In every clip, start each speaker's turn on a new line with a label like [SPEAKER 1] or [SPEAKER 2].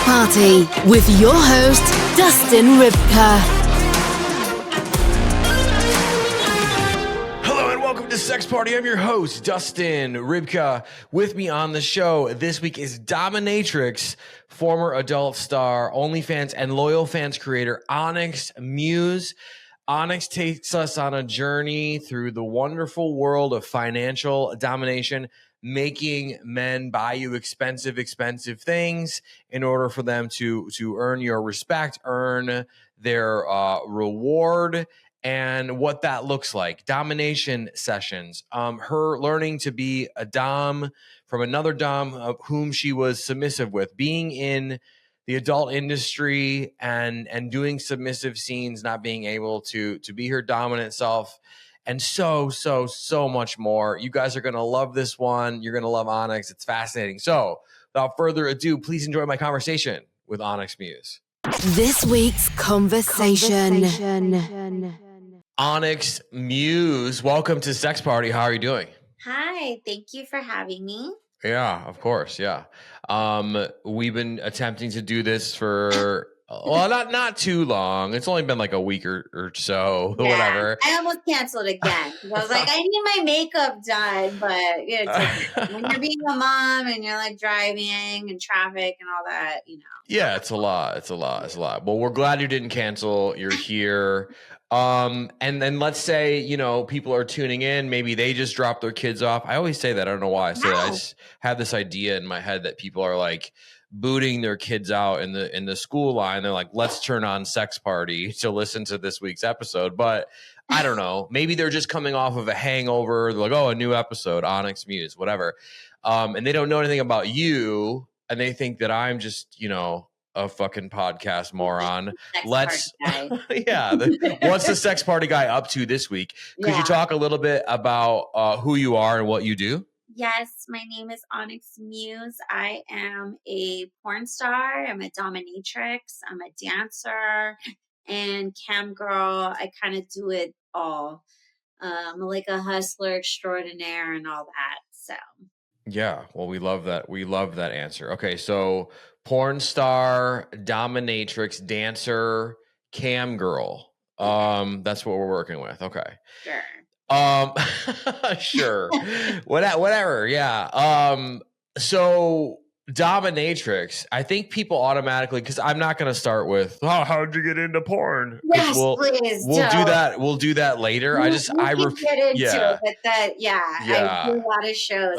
[SPEAKER 1] Party with your host, Dustin Rybka.
[SPEAKER 2] Hello and welcome to Sex Party. I'm your host, Dustin Rybka. With me on the show this week is Dominatrix, former adult star, OnlyFans and LoyalFans creator, Onyx Muse. Onyx takes us on a journey through the wonderful world of financial domination, making men buy you expensive things in order for them to earn your respect, earn their reward, and what that looks like. Domination sessions. Her learning to be a dom from another dom of whom she was submissive with, being in the adult industry and doing submissive scenes, not being able to be her dominant self, and so much more. You guys are going to love this one. You're going to love Onyx. It's fascinating. So without further ado, please enjoy my conversation with Onyx Muse.
[SPEAKER 1] This week's conversation.
[SPEAKER 2] Onyx Muse, welcome to Sex Party. How are you doing?
[SPEAKER 3] Hi, thank you for having me.
[SPEAKER 2] Yeah, of course. Yeah. We've been attempting to do this for, well, not too long. It's only been like a week or so,
[SPEAKER 3] Yeah,
[SPEAKER 2] whatever.
[SPEAKER 3] I almost canceled again. I was like, I need my makeup done, but it's okay. When you're being a mom and you're like driving and traffic and all that, you know.
[SPEAKER 2] Yeah, it's a lot. Well, we're glad you didn't cancel. You're here. And then let's say, people are tuning in. Maybe they just dropped their kids off. I always say that. I don't know why I say that. I just have this idea in my head that people are like booting their kids out in the school line. They're like, let's turn on Sex Party to listen to this week's episode. But I don't know. Maybe they're just coming off of a hangover. They're like, oh, a new episode, Onyx Muse, whatever. And they don't know anything about you. And they think that I'm just, a fucking podcast moron. What's the Sex Party guy up to this week? Could you talk a little bit about who you are and what you do?
[SPEAKER 3] Yes, my name is Onyx Muse. I am a porn star. I'm a dominatrix. I'm a dancer and cam girl. I kind of do it all. I'm like a hustler extraordinaire and all that. So.
[SPEAKER 2] Yeah, well, we love that. We love that answer. Okay, so porn star, dominatrix, dancer, cam girl. That's what we're working with. Okay.
[SPEAKER 3] Sure.
[SPEAKER 2] Sure. Whatever. Yeah. So dominatrix, I think people automatically, because I'm not going to start with, how'd you get into porn?
[SPEAKER 3] Yes,
[SPEAKER 2] please. We'll do that. We'll do that later.
[SPEAKER 3] I get into it, but I do a lot of shows.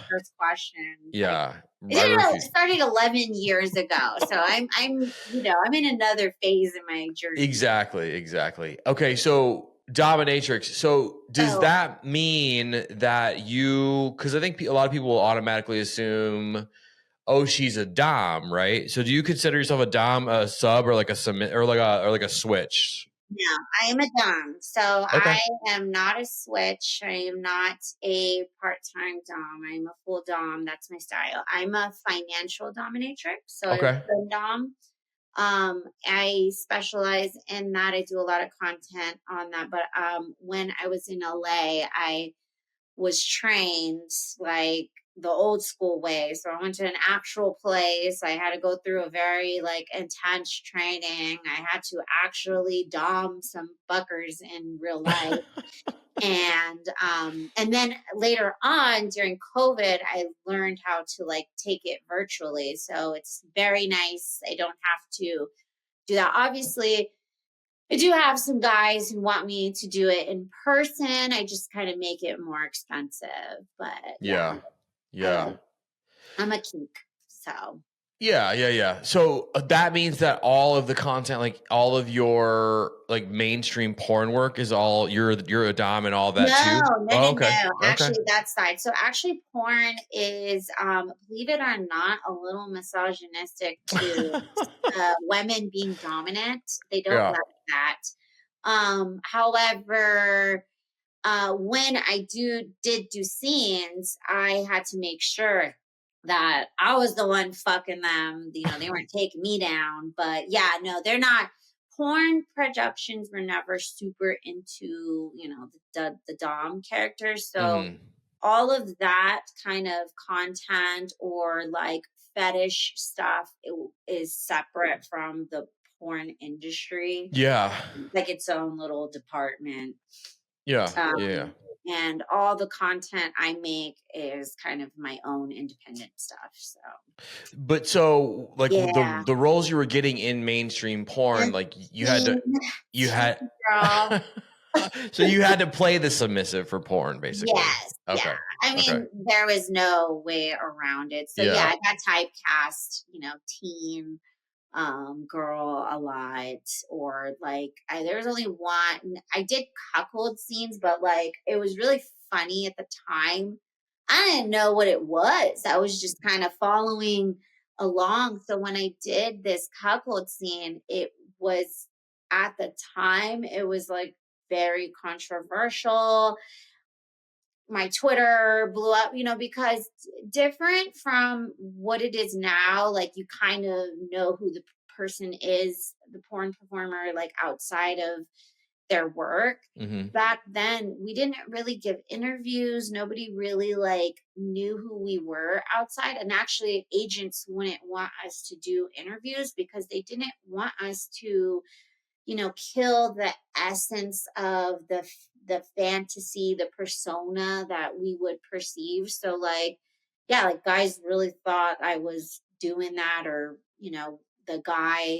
[SPEAKER 3] First question.
[SPEAKER 2] Yeah.
[SPEAKER 3] It started 11 years ago, so I'm in another phase in my journey.
[SPEAKER 2] Exactly. Okay, so dominatrix. So does that mean that because I think a lot of people will automatically assume, oh, she's a dom, right? So do you consider yourself a dom, a sub, or like a submit, or like a switch?
[SPEAKER 3] No, I am a dom. So I am not a switch. I am not a part-time dom. I'm a full dom. That's my style. I'm a financial dominatrix. So I'm a dom. I specialize in that. I do a lot of content on that. But when I was in LA, I was trained like the old school way. So I went to an actual place. I had to go through a very intense training. I had to actually dom some fuckers in real life. And then later on during COVID, I learned how to take it virtually. So it's very nice. I don't have to do that. Obviously, I do have some guys who want me to do it in person. I just kind of make it more expensive, but
[SPEAKER 2] yeah.
[SPEAKER 3] I'm a kink, so.
[SPEAKER 2] Yeah. So that means that all of the content, like all of your mainstream porn work, is all you're a dom and all that too.
[SPEAKER 3] No. Actually, that side. So actually, porn is, believe it or not, a little misogynistic to women being dominant. They don't like that. However, when I did do scenes, I had to make sure that I was the one fucking them. They weren't taking me down. But they're not. Porn productions were never super into, the dom characters. So all of that kind of content or fetish stuff is separate from the porn industry.
[SPEAKER 2] Yeah.
[SPEAKER 3] Like its own little department.
[SPEAKER 2] Yeah. Yeah.
[SPEAKER 3] And all the content I make is kind of my own independent stuff. So,
[SPEAKER 2] but so like
[SPEAKER 3] yeah.
[SPEAKER 2] the roles you were getting in mainstream porn, like you had
[SPEAKER 3] Girl.
[SPEAKER 2] so you had to play the submissive for porn, basically.
[SPEAKER 3] Yes.
[SPEAKER 2] Okay.
[SPEAKER 3] Yeah. I mean, there was no way around it. So yeah, I got typecast, teen girl a lot, or like there was only one. I did cuckold scenes, but like it was really funny at the time. I didn't know what it was. I was just kind of following along. So when I did this cuckold scene, it was at the time it was like very controversial. My Twitter blew up, because different from what it is now, like you kind of know who the person is, the porn performer, like outside of their work.
[SPEAKER 2] Mm-hmm.
[SPEAKER 3] Back then, we didn't really give interviews. Nobody really like knew who we were outside. And actually, agents wouldn't want us to do interviews because they didn't want us to kill the essence of the fantasy, the persona that we would perceive. So like, yeah, like guys really thought I was doing that, or the guy,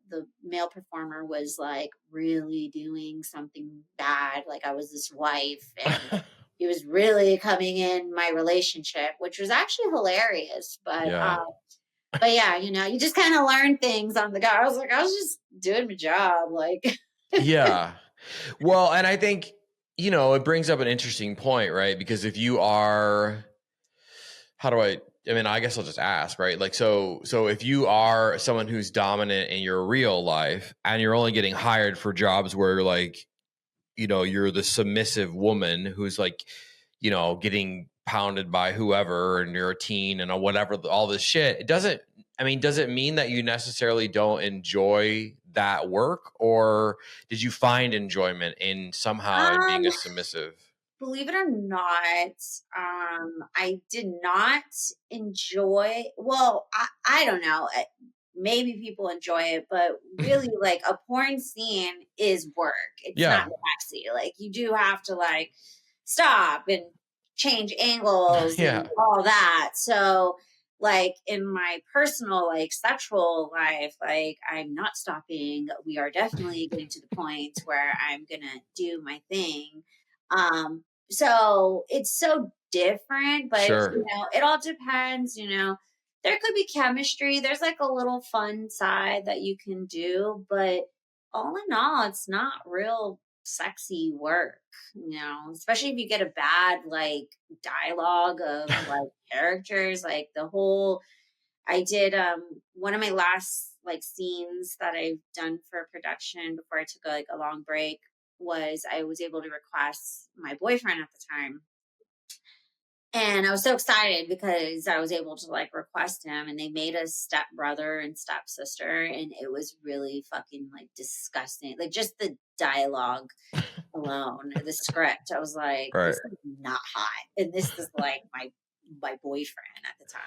[SPEAKER 3] the male performer was like really doing something bad, like I was this wife, and he was really coming in my relationship, which was actually hilarious. But yeah, you just kind of learn things on the go. I was just doing my job. Like,
[SPEAKER 2] yeah. Well, and I think, it brings up an interesting point, right? Because if you are, I mean, I guess I'll just ask, right? Like, so if you are someone who's dominant in your real life and you're only getting hired for jobs where like, you're the submissive woman who's like, getting pounded by whoever, and you're a teen and whatever, all this shit, does it mean that you necessarily don't enjoy that work, or did you find enjoyment in somehow in being a submissive?
[SPEAKER 3] Believe it or not, I did not enjoy, well, I don't know. Maybe people enjoy it, but really like a porn scene is work. It's not sexy. Like you do have to like stop and change angles and all that. So like in my personal like sexual life, like I'm not stopping. We are definitely getting to the point where I'm gonna do my thing. So it's so different, but it all depends. There could be chemistry. There's like a little fun side that you can do, but all in all, it's not real sexy work, especially if you get a bad like dialogue of like characters, like I did one of my last like scenes that I've done for production before I took a long break was I was able to request my boyfriend at the time. And I was so excited because I was able to like request him, and they made us step brother and stepsister, and it was really fucking like disgusting. Like just the dialogue alone, the script. I was like, this is not hot. And this is like my boyfriend at the time.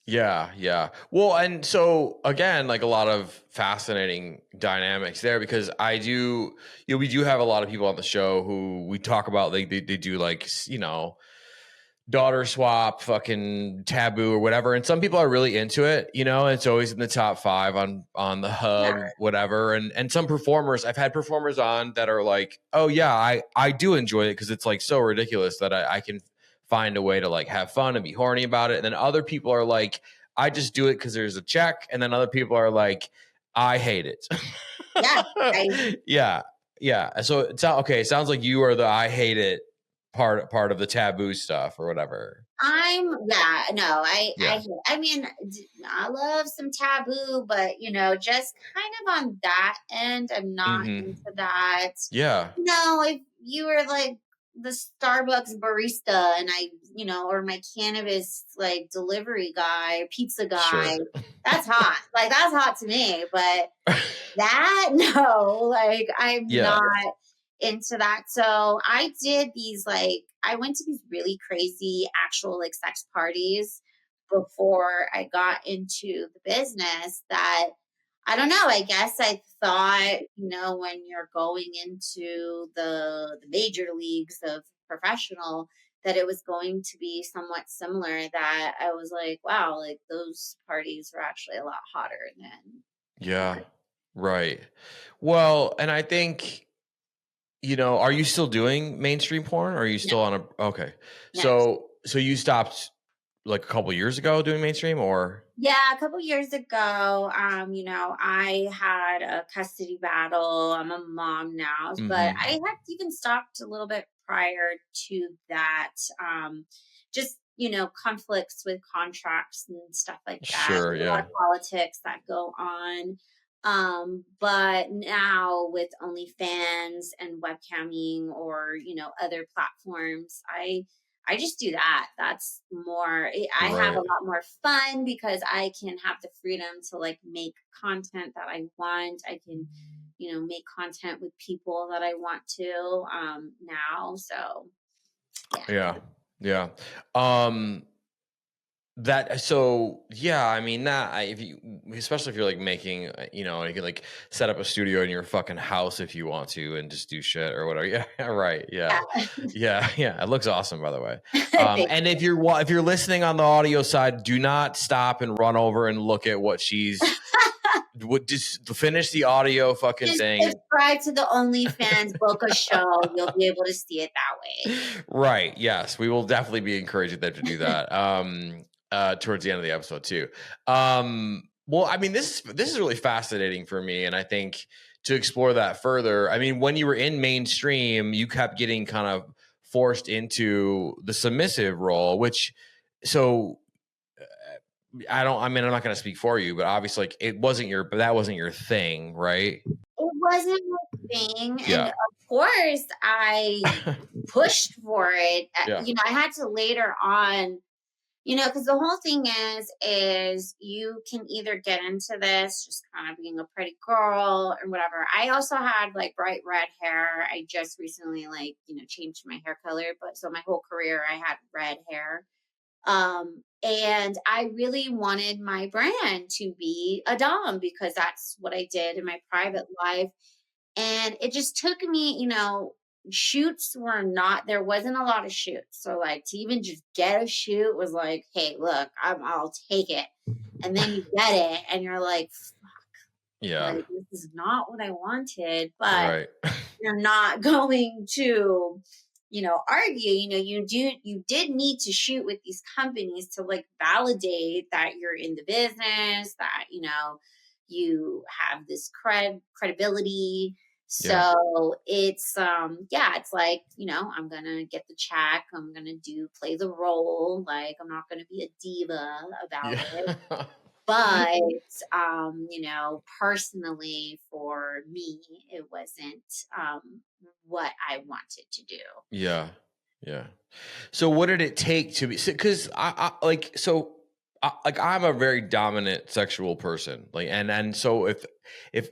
[SPEAKER 2] Yeah, yeah. Well, and so again, like a lot of fascinating dynamics there, because I do, we do have a lot of people on the show who we talk about, like they do like, daughter swap, fucking taboo or whatever. And some people are really into it, it's always in the top 5 on the hub, whatever. And some performers, I've had performers on that are like, oh yeah, I do enjoy it because it's like so ridiculous that I can find a way to like have fun and be horny about it. And then other people are like, I just do it because there's a check. And then other people are like, I hate it.
[SPEAKER 3] Yeah.
[SPEAKER 2] Yeah. So it sounds like you are the I hate it part of the taboo stuff or whatever.
[SPEAKER 3] I mean, I love some taboo, but just kind of on that end, I'm not into that.
[SPEAKER 2] Yeah.
[SPEAKER 3] If you were like the Starbucks barista and I, or my cannabis like delivery guy, pizza guy, that's hot. Like that's hot to me, but that no, like I'm not into that. So I did these like I went to these really crazy actual like sex parties before I got into the business that I don't know. I guess I thought, when you're going into the major leagues of professional, that it was going to be somewhat similar. That I was like, wow, like those parties were actually a lot hotter than.
[SPEAKER 2] Yeah. Right. Well, and I think, are you still doing mainstream porn? Or are you still on okay.
[SPEAKER 3] Yes.
[SPEAKER 2] So you stopped like a couple years ago doing mainstream or?
[SPEAKER 3] Yeah, a couple years ago, I had a custody battle. I'm a mom now, but I had even stopped a little bit prior to that. Just, conflicts with contracts and stuff like that.
[SPEAKER 2] Sure.
[SPEAKER 3] There's a lot
[SPEAKER 2] Yeah.
[SPEAKER 3] of politics that go on. But now with OnlyFans and webcamming or, other platforms, I just do that. That's more, I have a
[SPEAKER 2] Right.
[SPEAKER 3] lot more fun because I can have the freedom to like make content that I want. I can, make content with people that I want to now. So, yeah.
[SPEAKER 2] Yeah. Yeah. Um, I mean if you, especially if you're like making, you can like set up a studio in your fucking house if you want to and just do shit or whatever. Yeah, right. Yeah. Yeah. It looks awesome, by the way. And if you're listening on the audio side, do not stop and run over and look at what she's would just finish the audio fucking
[SPEAKER 3] Just
[SPEAKER 2] thing.
[SPEAKER 3] subscribe to the OnlyFans Boca show. You'll be able to see it that way.
[SPEAKER 2] Right. Yes. We will definitely be encouraging them to do that. Towards the end of the episode too. Well, I mean, this is really fascinating for me. And I think to explore that further, I mean, when you were in mainstream, you kept getting kind of forced into the submissive role, which, I'm not going to speak for you, but obviously like that wasn't your thing, right?
[SPEAKER 3] It wasn't my thing.
[SPEAKER 2] Yeah.
[SPEAKER 3] And of course, I pushed for it.
[SPEAKER 2] Yeah.
[SPEAKER 3] I had to later on, because the whole thing is you can either get into this just kind of being a pretty girl and whatever. I also had like bright red hair. I just recently changed my hair color, but so my whole career I had red hair. And I really wanted my brand to be a dom because that's what I did in my private life. And it just took me, shoots were not, there wasn't a lot of shoots. So like to even just get a shoot was like, hey, look, I'll take it. And then you get it and you're like,
[SPEAKER 2] Yeah.
[SPEAKER 3] like, this is not what I wanted, but
[SPEAKER 2] Right.
[SPEAKER 3] you're not going to argue. You did need to shoot with these companies to like validate that you're in the business, that you have this credibility. So it's it's like, I'm gonna get the check, I'm gonna play the role, like I'm not gonna be a diva about it. But personally for me, it wasn't what I wanted to do.
[SPEAKER 2] Yeah. Yeah. So what did it take to be, because I'm a very dominant sexual person. Like, and so if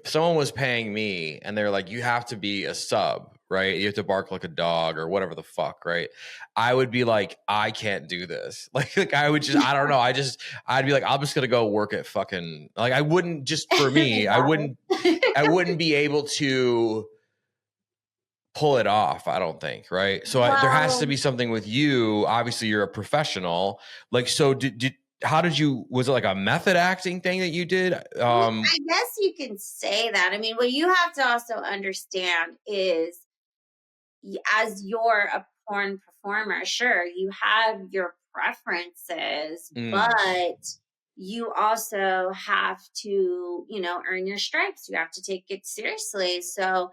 [SPEAKER 2] someone was paying me and they're like, you have to be a sub, right? You have to bark like a dog or whatever the fuck, right? I would be like, I can't do this. Like I would just, I don't know. I'd be like, I'm just gonna go work at fucking, like, I wouldn't, just for me, I wouldn't be able to pull it off, I don't think, right? So there has to be something with you. Obviously, you're a professional. Like, so was it like a method acting thing that you did?
[SPEAKER 3] I guess you can say that. I mean, what you have to also understand is as you're a porn performer, sure, you have your preferences, but you also have to, earn your stripes. You have to take it seriously. So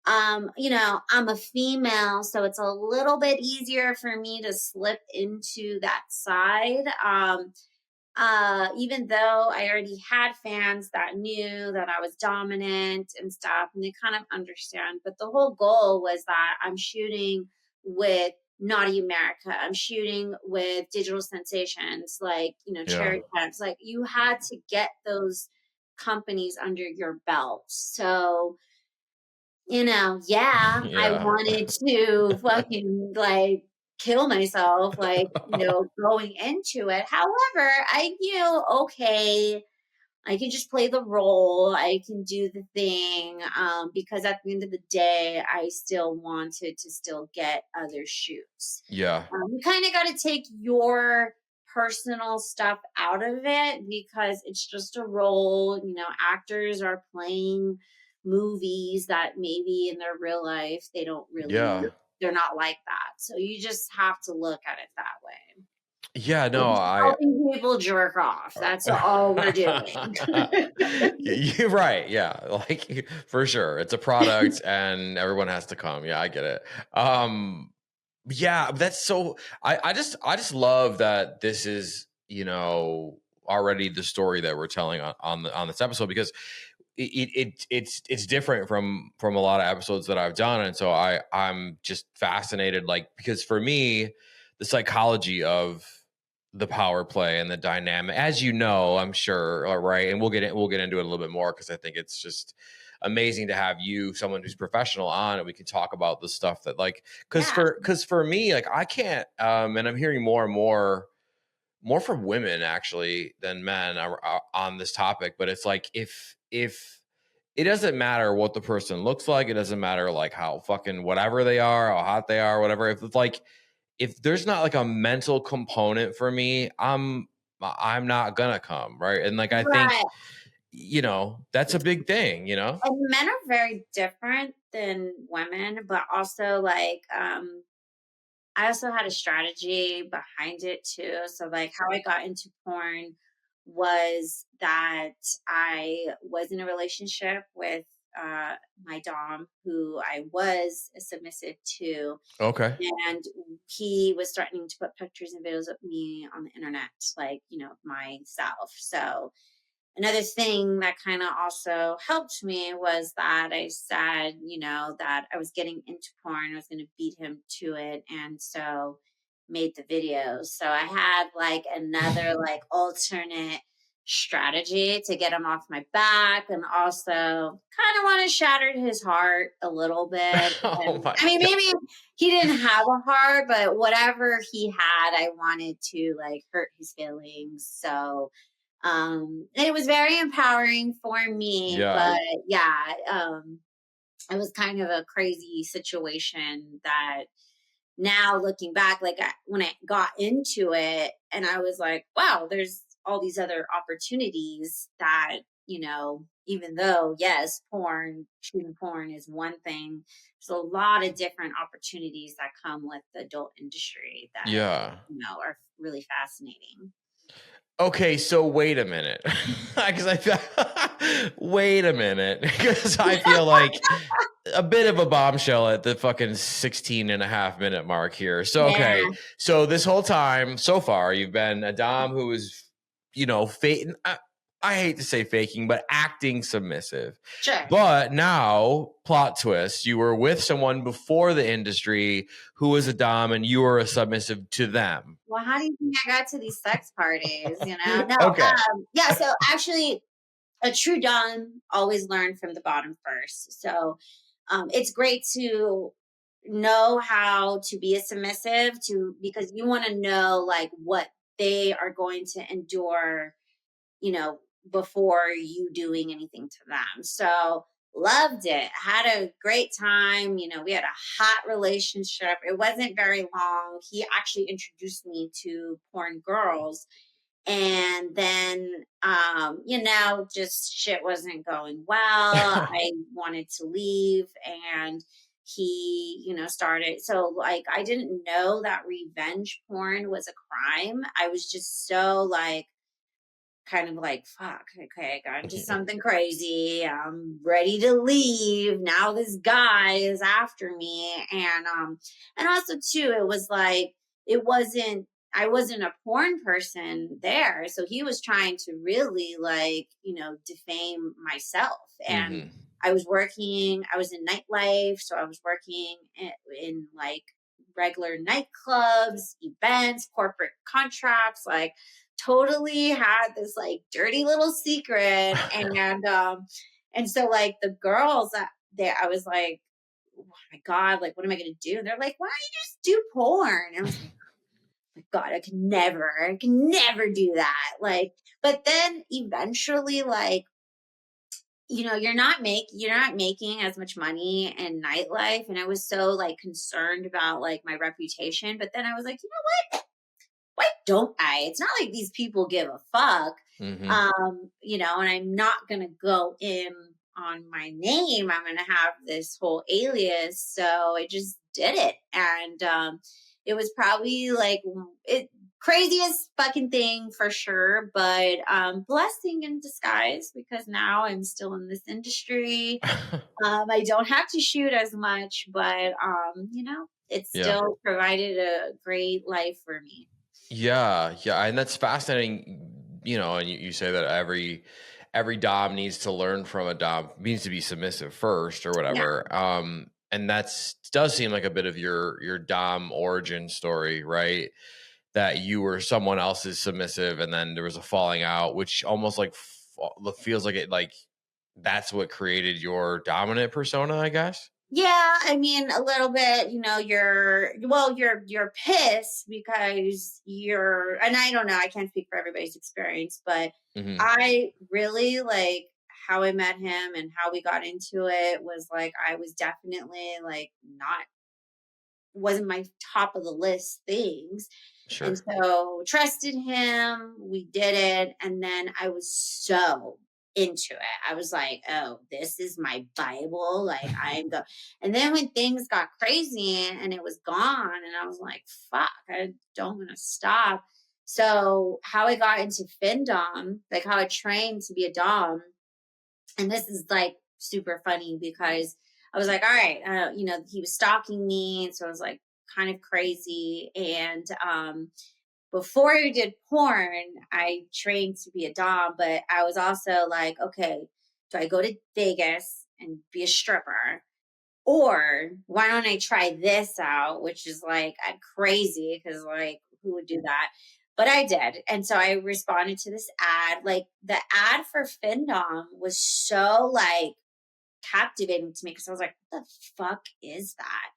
[SPEAKER 3] I'm a female, so it's a little bit easier for me to slip into that side. Even though I already had fans that knew that I was dominant and stuff, and they kind of understand. But the whole goal was that I'm shooting with Naughty America. I'm shooting with Digital Sensations, like, Cherry Pets. Like, you had to get those companies under your belt. So, I wanted to fucking like kill myself, like, going into it. However, I feel okay. I can just play the role. I can do the thing, because at the end of the day, I still wanted to still get other shoots.
[SPEAKER 2] Yeah.
[SPEAKER 3] You kind of got to take your personal stuff out of it because it's just a role. Actors are playing movies that maybe in their real life they don't really,
[SPEAKER 2] Yeah.
[SPEAKER 3] they're not like that. So you just have to look at it that way.
[SPEAKER 2] Yeah,
[SPEAKER 3] We're
[SPEAKER 2] no,
[SPEAKER 3] just helping people jerk off. That's all we're doing.
[SPEAKER 2] You're right. Yeah, like for sure, it's a product, and everyone has to come. Yeah, I get it. Yeah, that's so. I just love that this is already the story that we're telling on this episode, because it's different from a lot of episodes that I've done, and so I'm just fascinated, like, because for me, the psychology of the power play and the dynamic, as I'm sure, right, and we'll get into it a little bit more, because I think it's just amazing to have you, someone who's professional, on, and we can talk about the stuff that, like, because for me, like, I can't, and I'm hearing more and more from women actually than men are on this topic, but it's like, if it doesn't matter what the person looks like, it doesn't matter like how fucking whatever they are, how hot they are, whatever, if it's like, if there's not like a mental component for me, I'm not gonna come, right? And like, I think
[SPEAKER 3] Right.
[SPEAKER 2] that's a big thing.
[SPEAKER 3] And men are very different than women, but also like I also had a strategy behind it too. So like how I got into porn was that I was in a relationship with my dom who I was submissive to,
[SPEAKER 2] Okay.
[SPEAKER 3] and he was threatening to put pictures and videos of me on the internet, like, myself. So another thing that kind of also helped me was that I said, that I was getting into porn, I was going to beat him to it. And so made the videos. So I had like another like alternate strategy to get him off my back, and also kind of want to shatter his heart a little bit.
[SPEAKER 2] Oh
[SPEAKER 3] And
[SPEAKER 2] my
[SPEAKER 3] I mean,
[SPEAKER 2] God.
[SPEAKER 3] maybe he didn't have a heart, but whatever he had, I wanted to like hurt his feelings. So it was very empowering for me,
[SPEAKER 2] Yeah.
[SPEAKER 3] but yeah, it was kind of a crazy situation that now looking back, like when I got into it and I was like, wow, there's all these other opportunities that, even though, yes, shooting porn is one thing, there's a lot of different opportunities that come with the adult industry that,
[SPEAKER 2] Yeah.
[SPEAKER 3] are really fascinating.
[SPEAKER 2] Okay, so wait a minute. Because wait a minute. Because I feel like a bit of a bombshell at the fucking 16 and a half minute mark here. So,
[SPEAKER 3] Yeah.
[SPEAKER 2] okay. So this whole time so far, you've been a dom who is, I hate to say faking, but acting submissive.
[SPEAKER 3] Sure.
[SPEAKER 2] But now, plot twist, you were with someone before the industry who was a dom, and you were a submissive to them.
[SPEAKER 3] Well, how do you think I got to these sex parties? No.
[SPEAKER 2] Okay.
[SPEAKER 3] Yeah. So actually, a true dom always learn from the bottom first. So, it's great to know how to be a submissive because you want to know like what they are going to endure, you know, before you doing anything to them. So loved it. Had a great time. We had a hot relationship. It wasn't very long. He actually introduced me to porn girls. And then, just shit wasn't going well. I wanted to leave, and he, started. So, like, I didn't know that revenge porn was a crime. I was just so, like, kind of like, fuck, okay, I got into something crazy. I'm ready to leave. Now this guy is after me. And also too, it was like, I wasn't a porn person there. So he was trying to really like, defame myself. And
[SPEAKER 2] Mm-hmm.
[SPEAKER 3] I was in nightlife. So I was working in like regular nightclubs, events, corporate contracts, like totally had this like dirty little secret. And so like the girls that there, I was like, oh my God, like, what am I going to do? And they're like, why don't you just do porn? And I was like, my God, I can never do that. Like, but then eventually, like, you're not making as much money in nightlife. And I was so like concerned about like my reputation. But then I was like, you know what? Why don't I? It's not like these people give a fuck.
[SPEAKER 2] Mm-hmm.
[SPEAKER 3] And I'm not gonna go in on my name. I'm gonna have this whole alias. So I just did it. And it was probably like it craziest fucking thing for sure, but blessing in disguise because now I'm still in this industry. I don't have to shoot as much, but it's still provided a great life for me.
[SPEAKER 2] Yeah, and that's fascinating. And you say that every dom needs to learn from a dom, means to be submissive first or whatever. Yeah. And does seem like a bit of your dom origin story, right? That you were someone else's submissive, and then there was a falling out, which almost like feels like it like that's what created your dominant persona, I guess.
[SPEAKER 3] Yeah, I mean a little bit, you're pissed because and I don't know, I can't speak for everybody's experience, but I really like how I met him and how we got into it was like I was definitely like wasn't my top of the list things. Sure. And so trusted him, we did it, and then I was so into it. I was like, oh, this is my Bible. Like and then when things got crazy and it was gone, and I was like, fuck, I don't want to stop. So how I got into FinDom, like how I trained to be a Dom, and this is like super funny because I was like, all right, he was stalking me. So I was like kind of crazy. And before I did porn, I trained to be a Dom, but I was also like, okay, do I go to Vegas and be a stripper? Or why don't I try this out? Which is like, I'm crazy because like, who would do that? But I did. And so I responded to this ad. Like the ad for FinDom was so like captivating to me because I was like, what the fuck is that?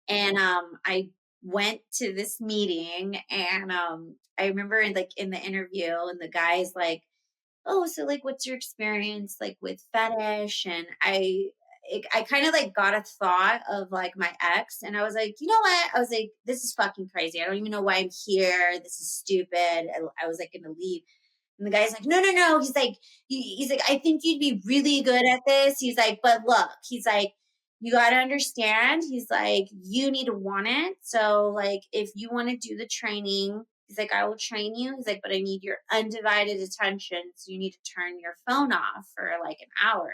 [SPEAKER 3] And I went to this meeting and I remember in the interview and the guy's like, oh, so like what's your experience like with fetish? And I kind of like got a thought of like my ex, and I was like, you know what? I was like, this is fucking crazy. I don't even know why I'm here. This is stupid. I was like gonna leave. And the guy's like, no, no, no. He's like, I think you'd be really good at this. He's like, but look, he's like, you got to understand. He's like, you need to want it. So like, if you want to do the training, he's like, I will train you. He's like, but I need your undivided attention. So you need to turn your phone off for like an hour.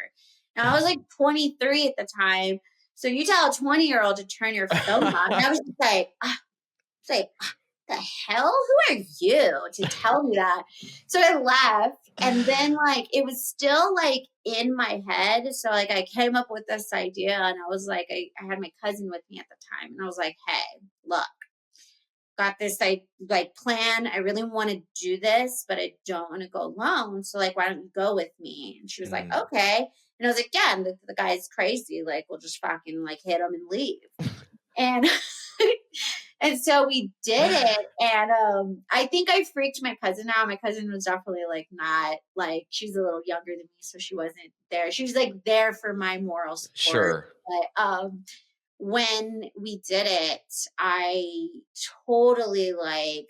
[SPEAKER 3] Now I was like 23 at the time. So you tell a 20-year-old to turn your phone off. And I was just like, the hell? Who are you to tell me that? So I left, and then like it was still like in my head. So like I came up with this idea, and I was like, I had my cousin with me at the time, and I was like, hey, look, got this like plan. I really want to do this, but I don't want to go alone. So like, why don't you go with me? And she was like, okay. And I was like, yeah, and the guy's crazy. Like, we'll just fucking like hit him and leave. And and so we did it. And I think I freaked my cousin out. My cousin was definitely like not like, she's a little younger than me, so she wasn't there. She was like there for my moral support.
[SPEAKER 2] Sure.
[SPEAKER 3] But when we did it, I totally like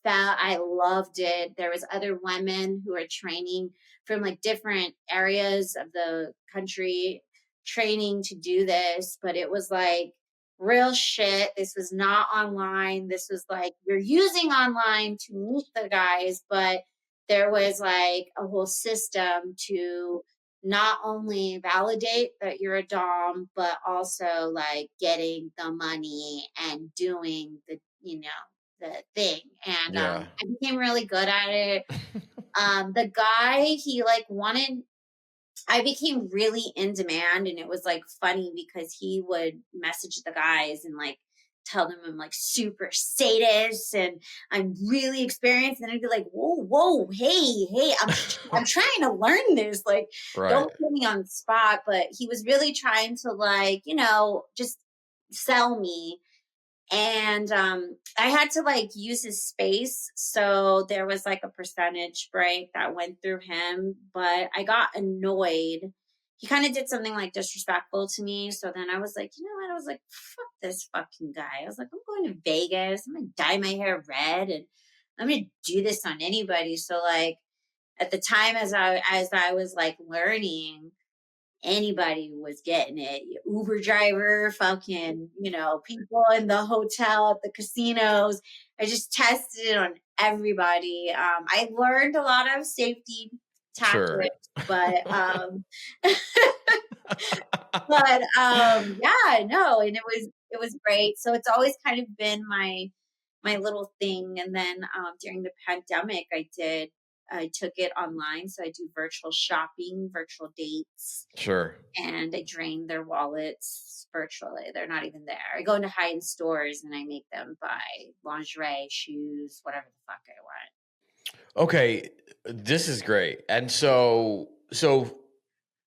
[SPEAKER 3] felt, I loved it. There was other women who were training from like different areas of the country training to do this, but it was like real shit. This was not online. This was like you're using online to meet the guys, but there was like a whole system to not only validate that you're a Dom, but also like getting the money and doing the thing. And I became really good at it. The guy, he like wanted, I became really in demand, and it was like funny because he would message the guys and like tell them I'm like super sadist and I'm really experienced. And I'd be like, whoa, hey, I'm trying to learn this. Like, don't put me on the spot. But he was really trying to like, just sell me. And I had to like use his space. So there was like a percentage break that went through him, but I got annoyed. He kind of did something like disrespectful to me. So then I was like, you know what? I was like, fuck this fucking guy. I was like, I'm going to Vegas. I'm going to dye my hair red and I'm going to do this on anybody. So like at the time as I was like learning, anybody was getting it. Uber driver, fucking, people in the hotel, at the casinos. I just tested it on everybody. I learned a lot of safety tactics, but yeah, no, and it was great. So it's always kind of been my little thing. And then during the pandemic, I took it online. So I do virtual shopping, virtual dates.
[SPEAKER 2] Sure.
[SPEAKER 3] And I drain their wallets virtually. They're not even there. I go into high-end stores and I make them buy lingerie, shoes, whatever the fuck I want.
[SPEAKER 2] Okay. This is great. And so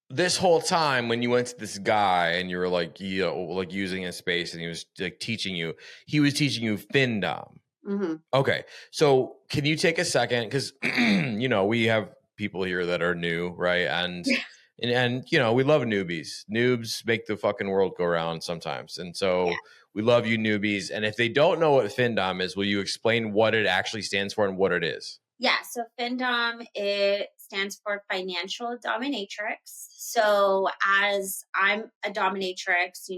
[SPEAKER 2] this whole time when you went to this guy and you were like, like using his space and he was like teaching you FinDom.
[SPEAKER 3] Mm-hmm.
[SPEAKER 2] Okay. So can you take a second? Because, we have people here that are new, right? And we love newbies. Noobs make the fucking world go round sometimes. And so we love you newbies. And if they don't know what FinDom is, will you explain what it actually stands for and what it is?
[SPEAKER 3] Yeah. So FinDom, it stands for Financial Dominatrix. So as I'm a dominatrix,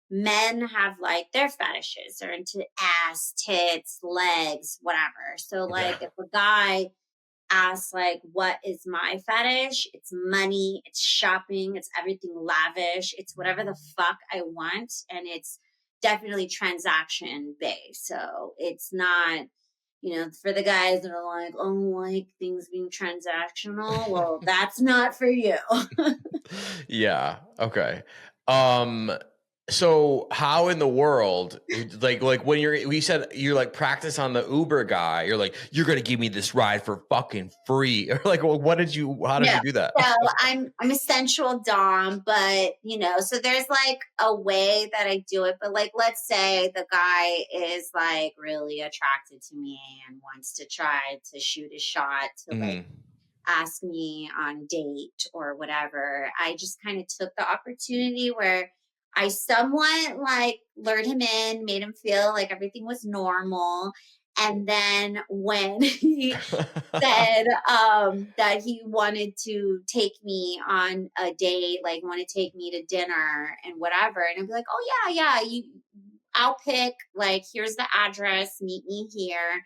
[SPEAKER 3] men have like their fetishes. They're into ass, tits, legs, whatever. So like if a guy asks like, what is my fetish? It's money, it's shopping, it's everything lavish, it's whatever the fuck I want. And it's definitely transaction based. So it's not, for the guys that are like, oh, like things being transactional. Well, that's not for you.
[SPEAKER 2] Yeah. Okay. So how in the world, like when we said you're like practice on the Uber guy, you're like, you're going to give me this ride for fucking free. Or like, well, how did you do that?
[SPEAKER 3] So I'm a sensual dom, but so there's like a way that I do it. But like, let's say the guy is like really attracted to me and wants to try to shoot a shot to like ask me on a date or whatever. I just kind of took the opportunity where I somewhat like lured him in, made him feel like everything was normal. And then when he said that he wanted to take me on a date, like want to take me to dinner and whatever, and I'd be like, oh yeah, I'll pick, like, here's the address, meet me here.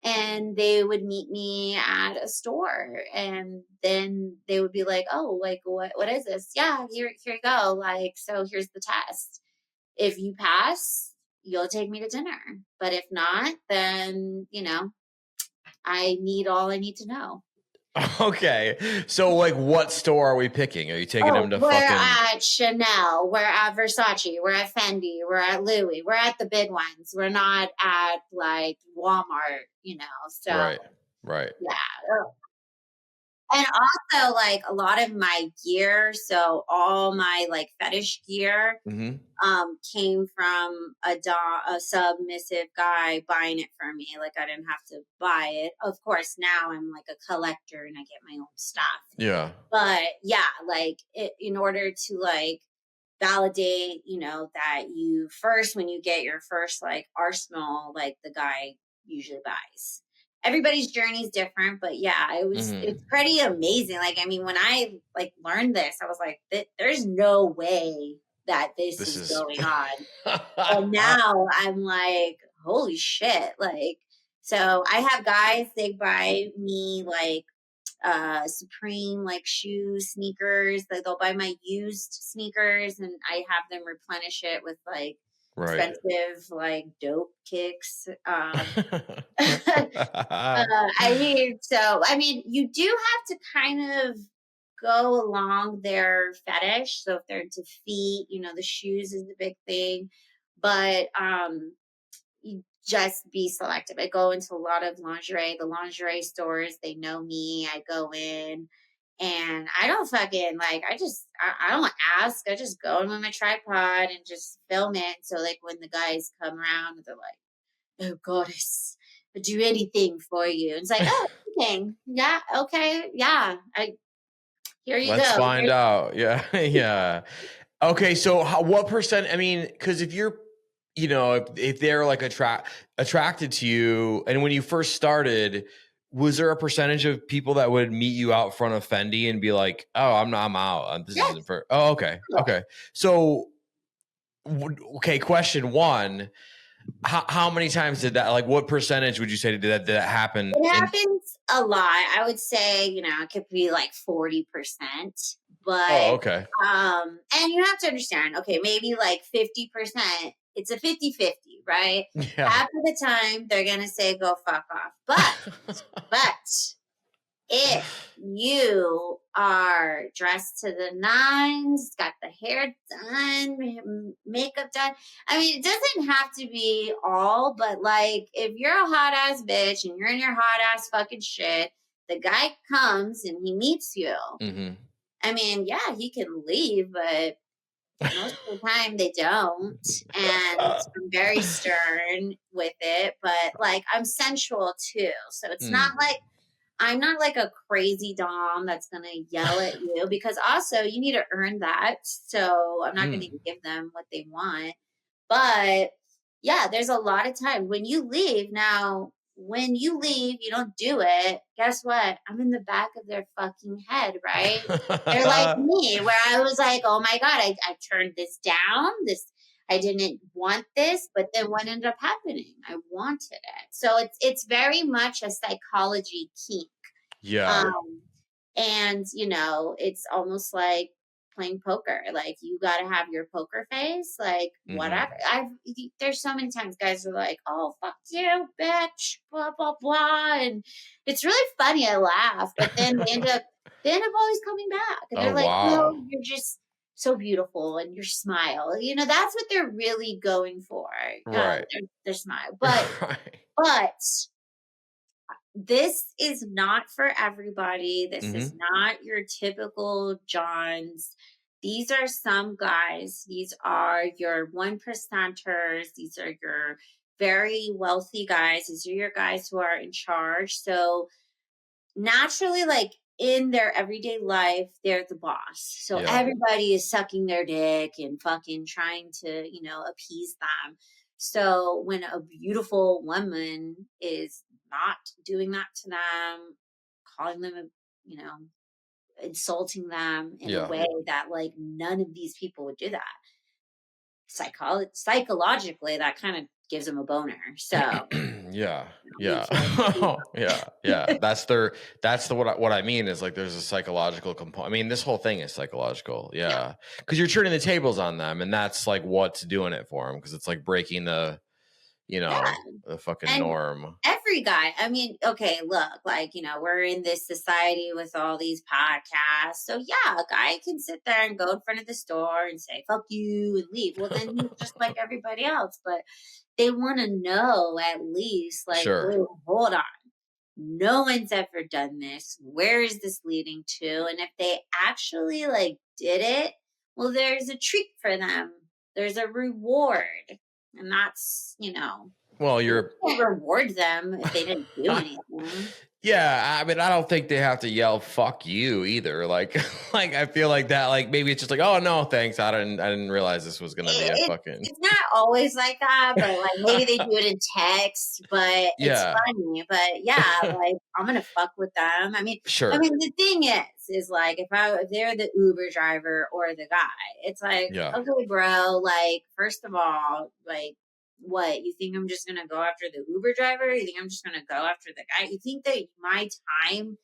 [SPEAKER 3] And they would meet me at a store, and then they would be like, oh, like, what is this? Yeah, here you go. Like, so here's the test. If you pass, you'll take me to dinner. But if not, then, I need all I need to know.
[SPEAKER 2] Okay. So like what store are we picking? Are you taking them to
[SPEAKER 3] we're at Chanel, we're at Versace, we're at Fendi, we're at Louis, we're at the big ones. We're not at like Walmart, so.
[SPEAKER 2] Right.
[SPEAKER 3] Yeah. And also like a lot of my gear, so all my like fetish gear came from a submissive guy buying it for me. Like I didn't have to buy it. Of course, now I'm like a collector and I get my own stuff.
[SPEAKER 2] Yeah.
[SPEAKER 3] But yeah, like in order to like validate, that you first, when you get your first like arsenal, like the guy usually buys. Everybody's journey is different, but yeah, it's pretty amazing. Like, I mean, when I like learned this, I was like, there's no way that this is going on. And now I'm like, holy shit. Like, so I have guys, they buy me like Supreme like shoes, sneakers. Like they'll buy my used sneakers and I have them replenish it with like expensive like dope kicks. I mean, you do have to kind of go along their fetish. So if they're into feet, the shoes is the big thing. but you just be selective. I go into a lot of lingerie. The lingerie stores, they know me. I go in and I don't fucking like, I don't ask. I just go in with my tripod and just film it. So like when the guys come around, they're like, oh goddess, I'll do anything for you. And it's like, oh, anything. Yeah. Okay. Yeah. Here you
[SPEAKER 2] Let's
[SPEAKER 3] go.
[SPEAKER 2] find out. Yeah. Yeah. Okay. So what percent, I mean, cause if you're, if they're like attracted to you, and when you first started, was there a percentage of people that would meet you out front of Fendi and be like, oh, I'm out. This isn't for, oh, okay. Okay. So, okay. Question one, how many times did that, like, what percentage would you say did that happen?
[SPEAKER 3] It happens a lot. I would say, it could be like 40%, but,
[SPEAKER 2] oh, okay.
[SPEAKER 3] And you have to understand, okay, maybe like 50%, it's a 50-50, right?
[SPEAKER 2] Yeah.
[SPEAKER 3] Half of the time they're going to say, go fuck off. But if you are dressed to the nines, got the hair done, makeup done. I mean, it doesn't have to be all, but like if you're a hot ass bitch and you're in your hot ass fucking shit, the guy comes and he meets you.
[SPEAKER 2] Mm-hmm.
[SPEAKER 3] I mean, yeah, he can leave, but most of the time they don't. And I'm very stern with it, but like I'm sensual too. So it's not like, I'm not like a crazy dom that's going to yell at you, because also you need to earn that. So I'm not going to give them what they want. But yeah, there's a lot of times when you leave. Now, when you leave, you don't do it. Guess what? I'm in the back of their fucking head, right? They're like me, where I was like, oh my God, I turned this down. I didn't want this, but then what ended up happening? I wanted it. So it's very much a psychology kink.
[SPEAKER 2] Yeah.
[SPEAKER 3] And it's almost like playing poker. Like you got to have your poker face, like whatever. There's so many times guys are like, oh, fuck you, bitch, blah, blah, blah. And it's really funny. I laugh, but then they end up always coming back. And they're like,
[SPEAKER 2] wow.
[SPEAKER 3] no, you're just so beautiful, and your smile, that's what they're really going for.
[SPEAKER 2] Right.
[SPEAKER 3] Their smile. But this is not for everybody. This is not your typical Johns. These are some guys. These are your 1%ers. These are your very wealthy guys. These are your guys who are in charge. So naturally, like in their everyday life, they're the boss. So everybody is sucking their dick and fucking trying to, appease them. So when a beautiful woman is not doing that to them, calling them, insulting them in a way that like none of these people would do that. Psychologically, that kind of gives them a boner. So
[SPEAKER 2] yeah. That's what I mean is like there's a psychological component. I mean, this whole thing is psychological. Yeah. Because you're turning the tables on them, and that's like what's doing it for them, because it's like breaking the the fucking norm.
[SPEAKER 3] Every guy, I mean, okay, look, like, we're in this society with all these podcasts. So yeah, a guy can sit there and go in front of the store and say, fuck you, and leave. Well, then he's just like everybody else. But they want to know at least, like, wait, hold on. No one's ever done this. Where is this leading to? And if they actually like did it, well, there's a treat for them. There's a reward. And that's,
[SPEAKER 2] well,
[SPEAKER 3] you can't reward them if they didn't do anything.
[SPEAKER 2] Yeah, I mean, I don't think they have to yell "fuck you" either. Like I feel like that. Like maybe it's just like, oh no, thanks. I didn't realize this was gonna be a fucking.
[SPEAKER 3] It's not always like that, but like maybe they do it in text. But it's funny. But yeah, like I'm gonna fuck with them. I mean,
[SPEAKER 2] sure.
[SPEAKER 3] I mean, the thing is like if they're the Uber driver or the guy, it's like, okay, bro. Like first of all, like. What, you think I'm just gonna go after the Uber driver? You think I'm just gonna go after the guy? You think that my time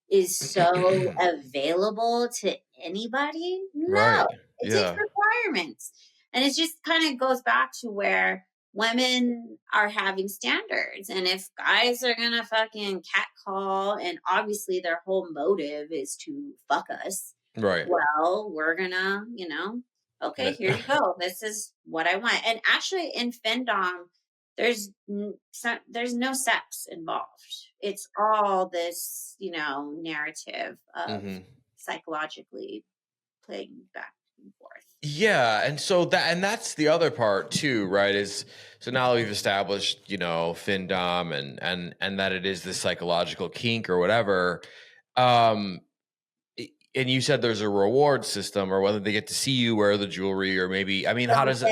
[SPEAKER 3] is so available to anybody? No, it takes requirements. And it just kind of goes back to where women are having standards. And if guys are gonna fucking catcall, and obviously their whole motive is to fuck us,
[SPEAKER 2] right?
[SPEAKER 3] Well, we're gonna, okay, here you go. This is what I want. And actually, in Findom, there's there's no sex involved. It's all this, narrative of
[SPEAKER 2] Mm-hmm.
[SPEAKER 3] psychologically playing back and forth.
[SPEAKER 2] Yeah, and that's the other part too, right? Is so now that we've established, FinDom and that it is this psychological kink or whatever. Um, and you said there's a reward system, or whether they get to see you wear the jewelry, or maybe, I mean, how does it?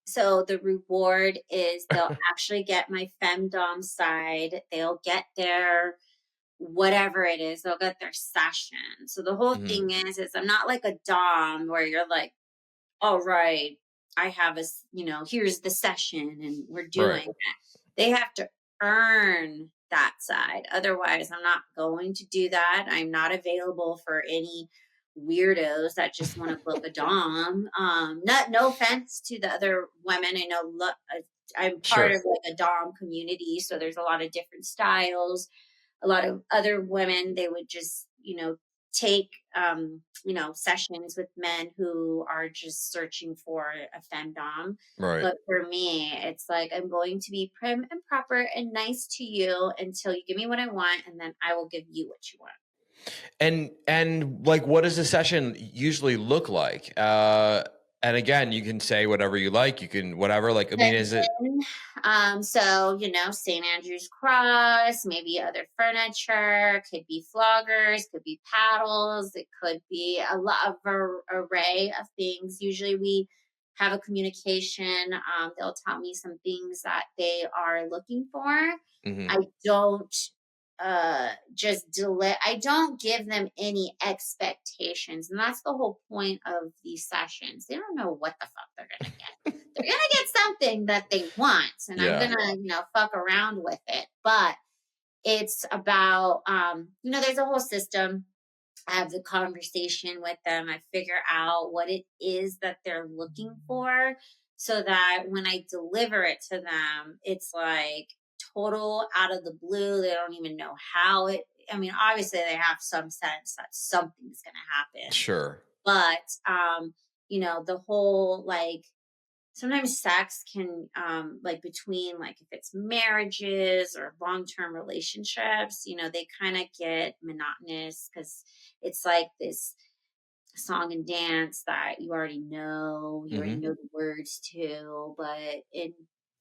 [SPEAKER 3] So the reward is they'll actually get my femdom side. They'll get their whatever it is. They'll get their session. So the whole
[SPEAKER 2] Mhm.
[SPEAKER 3] thing is I'm not like a dom where you're like, all right, I have here's the session and we're doing it. They have to earn that side. Otherwise, I'm not going to do that. I'm not available for any weirdos that just want to book a dom. No offense to the other women. I know I'm part
[SPEAKER 2] Sure.
[SPEAKER 3] of like a dom community, so there's a lot of different styles. A lot of other women, they would just take sessions with men who are just searching for a femdom.
[SPEAKER 2] Right.
[SPEAKER 3] But for me, it's like I'm going to be prim and proper and nice to you until you give me what I want, and then I will give you what you want.
[SPEAKER 2] And like, what does a session usually look like? And again, you can say whatever you like. You can whatever. Like, I mean, is it?
[SPEAKER 3] So St. Andrew's Cross, maybe other furniture, could be floggers, could be paddles, it could be a lot of array of things. Usually we have a communication. They'll tell me some things that they are looking for.
[SPEAKER 2] Mhm.
[SPEAKER 3] I don't just delay. I don't give them any expectations, and that's the whole point of these sessions. They don't know what the fuck they're gonna get. They're gonna get something that they want, and I'm gonna fuck around with it. But it's about there's a whole system. I have the conversation with them. I figure out what it is that they're looking for, so that when I deliver it to them, it's like total out of the blue. They don't even know how it. I mean, obviously they have some sense that something's going to happen.
[SPEAKER 2] Sure.
[SPEAKER 3] But the whole like sometimes sex can like between like if it's marriages or long-term relationships, they kind of get monotonous because it's like this song and dance that you already know, the words to. But in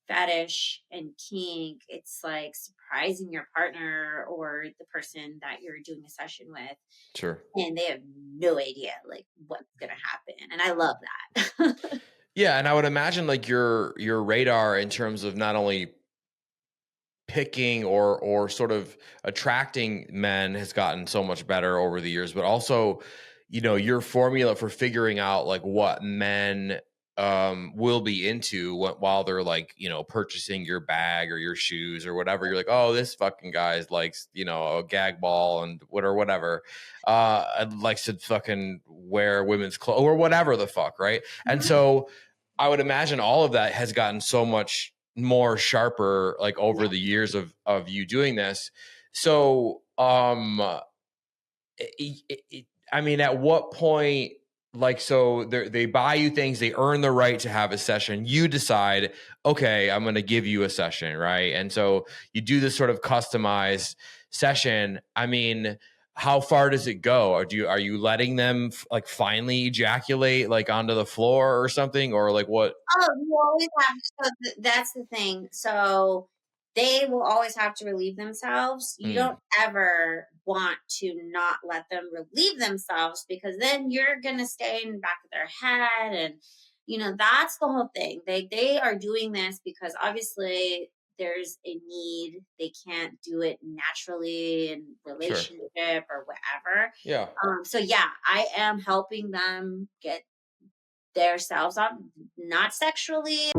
[SPEAKER 3] fetish and kink, it's like surprising your partner or the person that you're doing a session with.
[SPEAKER 2] Sure.
[SPEAKER 3] And they have no idea like what's gonna happen, and I love that.
[SPEAKER 2] Yeah, and I would imagine like your radar in terms of not only picking or sort of attracting men has gotten so much better over the years, but also, your formula for figuring out like what men will be into while they're like, purchasing your bag or your shoes or whatever. You're like, oh, this fucking guy likes, a gag ball and whatever. Likes to fucking wear women's clothes or whatever the fuck, right? And so I would imagine all of that has gotten so much more sharper like over the years of you doing this. So I mean, at what point, like, so they buy you things, they earn the right to have a session, you decide, okay, I'm going to give you a session, right? And so you do this sort of customized session. I mean, how far does it go? Or are you letting them like finally ejaculate like onto the floor or something, or like what?
[SPEAKER 3] Oh, you always have. So that's the thing. So they will always have to relieve themselves. You don't ever want to not let them relieve themselves, because then you're gonna stay in the back of their head, and that's the whole thing. They are doing this because obviously there's a need. They can't do it naturally in relationship or whatever.
[SPEAKER 2] Yeah.
[SPEAKER 3] So yeah, I am helping them get themselves up, not sexually.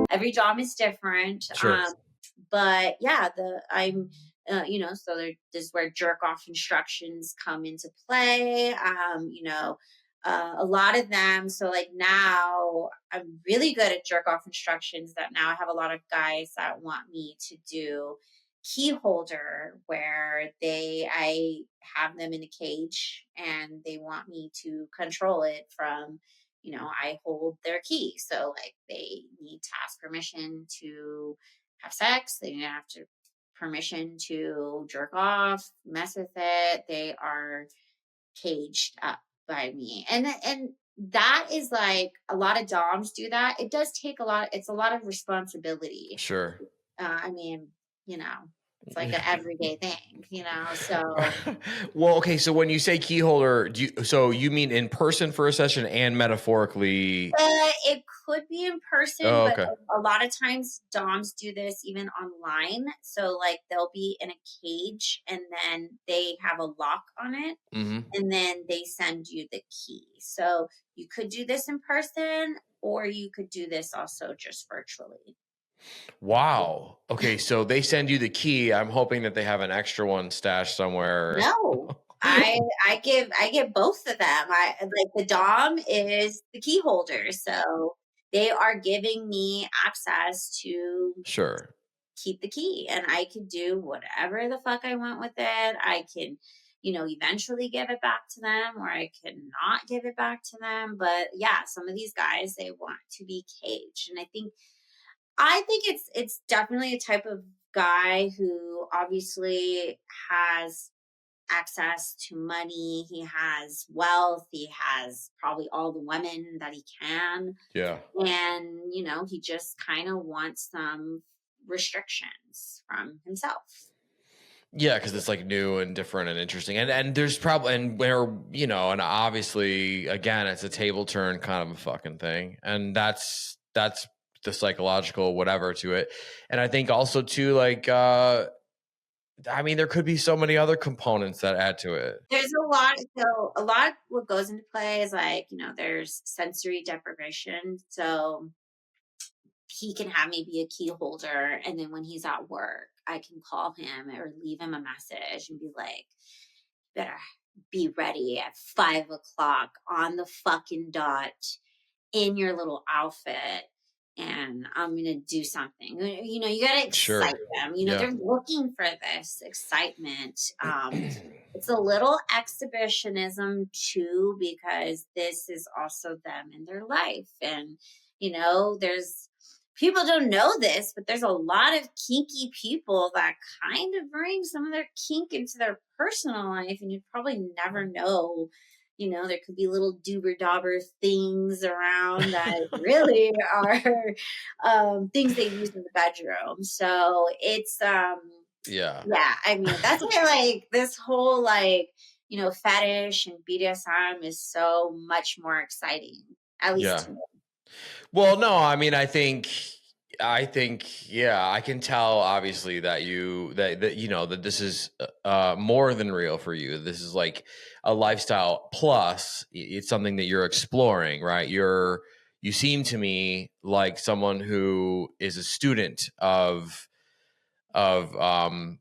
[SPEAKER 3] Every dom is different.
[SPEAKER 2] Sure.
[SPEAKER 3] But yeah, so this is where jerk off instructions come into play. A lot of them. So like now I'm really good at jerk off instructions that now I have a lot of guys that want me to do key holder where I have them in a cage and they want me to control it from, I hold their key. So like they need to ask permission to have sex. They have to permission to jerk off, mess with it. They are caged up by me. And that is like a lot of doms do that. It does take it's a lot of responsibility.
[SPEAKER 2] Sure.
[SPEAKER 3] I mean, you know, it's like an everyday thing, so.
[SPEAKER 2] Well, okay. So when you say key holder, so you mean in person for a session and metaphorically?
[SPEAKER 3] It could be in person,
[SPEAKER 2] Oh,
[SPEAKER 3] but
[SPEAKER 2] okay.
[SPEAKER 3] a lot of times DOMs do this even online. So like they'll be in a cage and then they have a lock on it, and then they send you the key. So you could do this in person or you could do this also just virtually.
[SPEAKER 2] Wow. Okay, so they send you the key. I'm hoping that they have an extra one stashed somewhere.
[SPEAKER 3] No, I give both of them. I like the Dom is the key holder, so they are giving me access to
[SPEAKER 2] Sure.
[SPEAKER 3] keep the key, and I can do whatever the fuck I want with it. I can, eventually give it back to them, or I can not give it back to them. But yeah, some of these guys they want to be caged, and I think it's definitely a type of guy who obviously has access to money, he has wealth, he has probably all the women that he can.
[SPEAKER 2] Yeah.
[SPEAKER 3] And, he just kind of wants some restrictions from himself.
[SPEAKER 2] Yeah, because it's like new and different and interesting, and there's probably and where and obviously again it's a table turn kind of a fucking thing, and that's the psychological whatever to it, and I think also too like I mean there could be so many other components that add to it.
[SPEAKER 3] There's a lot of what goes into play is like, there's sensory deprivation. So he can have maybe a key holder, and then when he's at work I can call him or leave him a message and be like, better be ready at 5 o'clock on the fucking dot in your little outfit, and I'm gonna do something. You gotta excite them. They're looking for this excitement. It's a little exhibitionism too, because this is also them in their life. And there's people don't know this, but there's a lot of kinky people that kind of bring some of their kink into their personal life, and you'd probably never know. There could be little doober dauber things around that really are things they use in the bedroom. So it's
[SPEAKER 2] Yeah.
[SPEAKER 3] I mean, that's why like this whole like fetish and BDSM is so much more exciting, at least to me.
[SPEAKER 2] Well, no, I mean, I think, yeah, I can tell obviously that that this is more than real for you. This is like a lifestyle plus it's something that you're exploring, right? You seem to me like someone who is a student of BDSM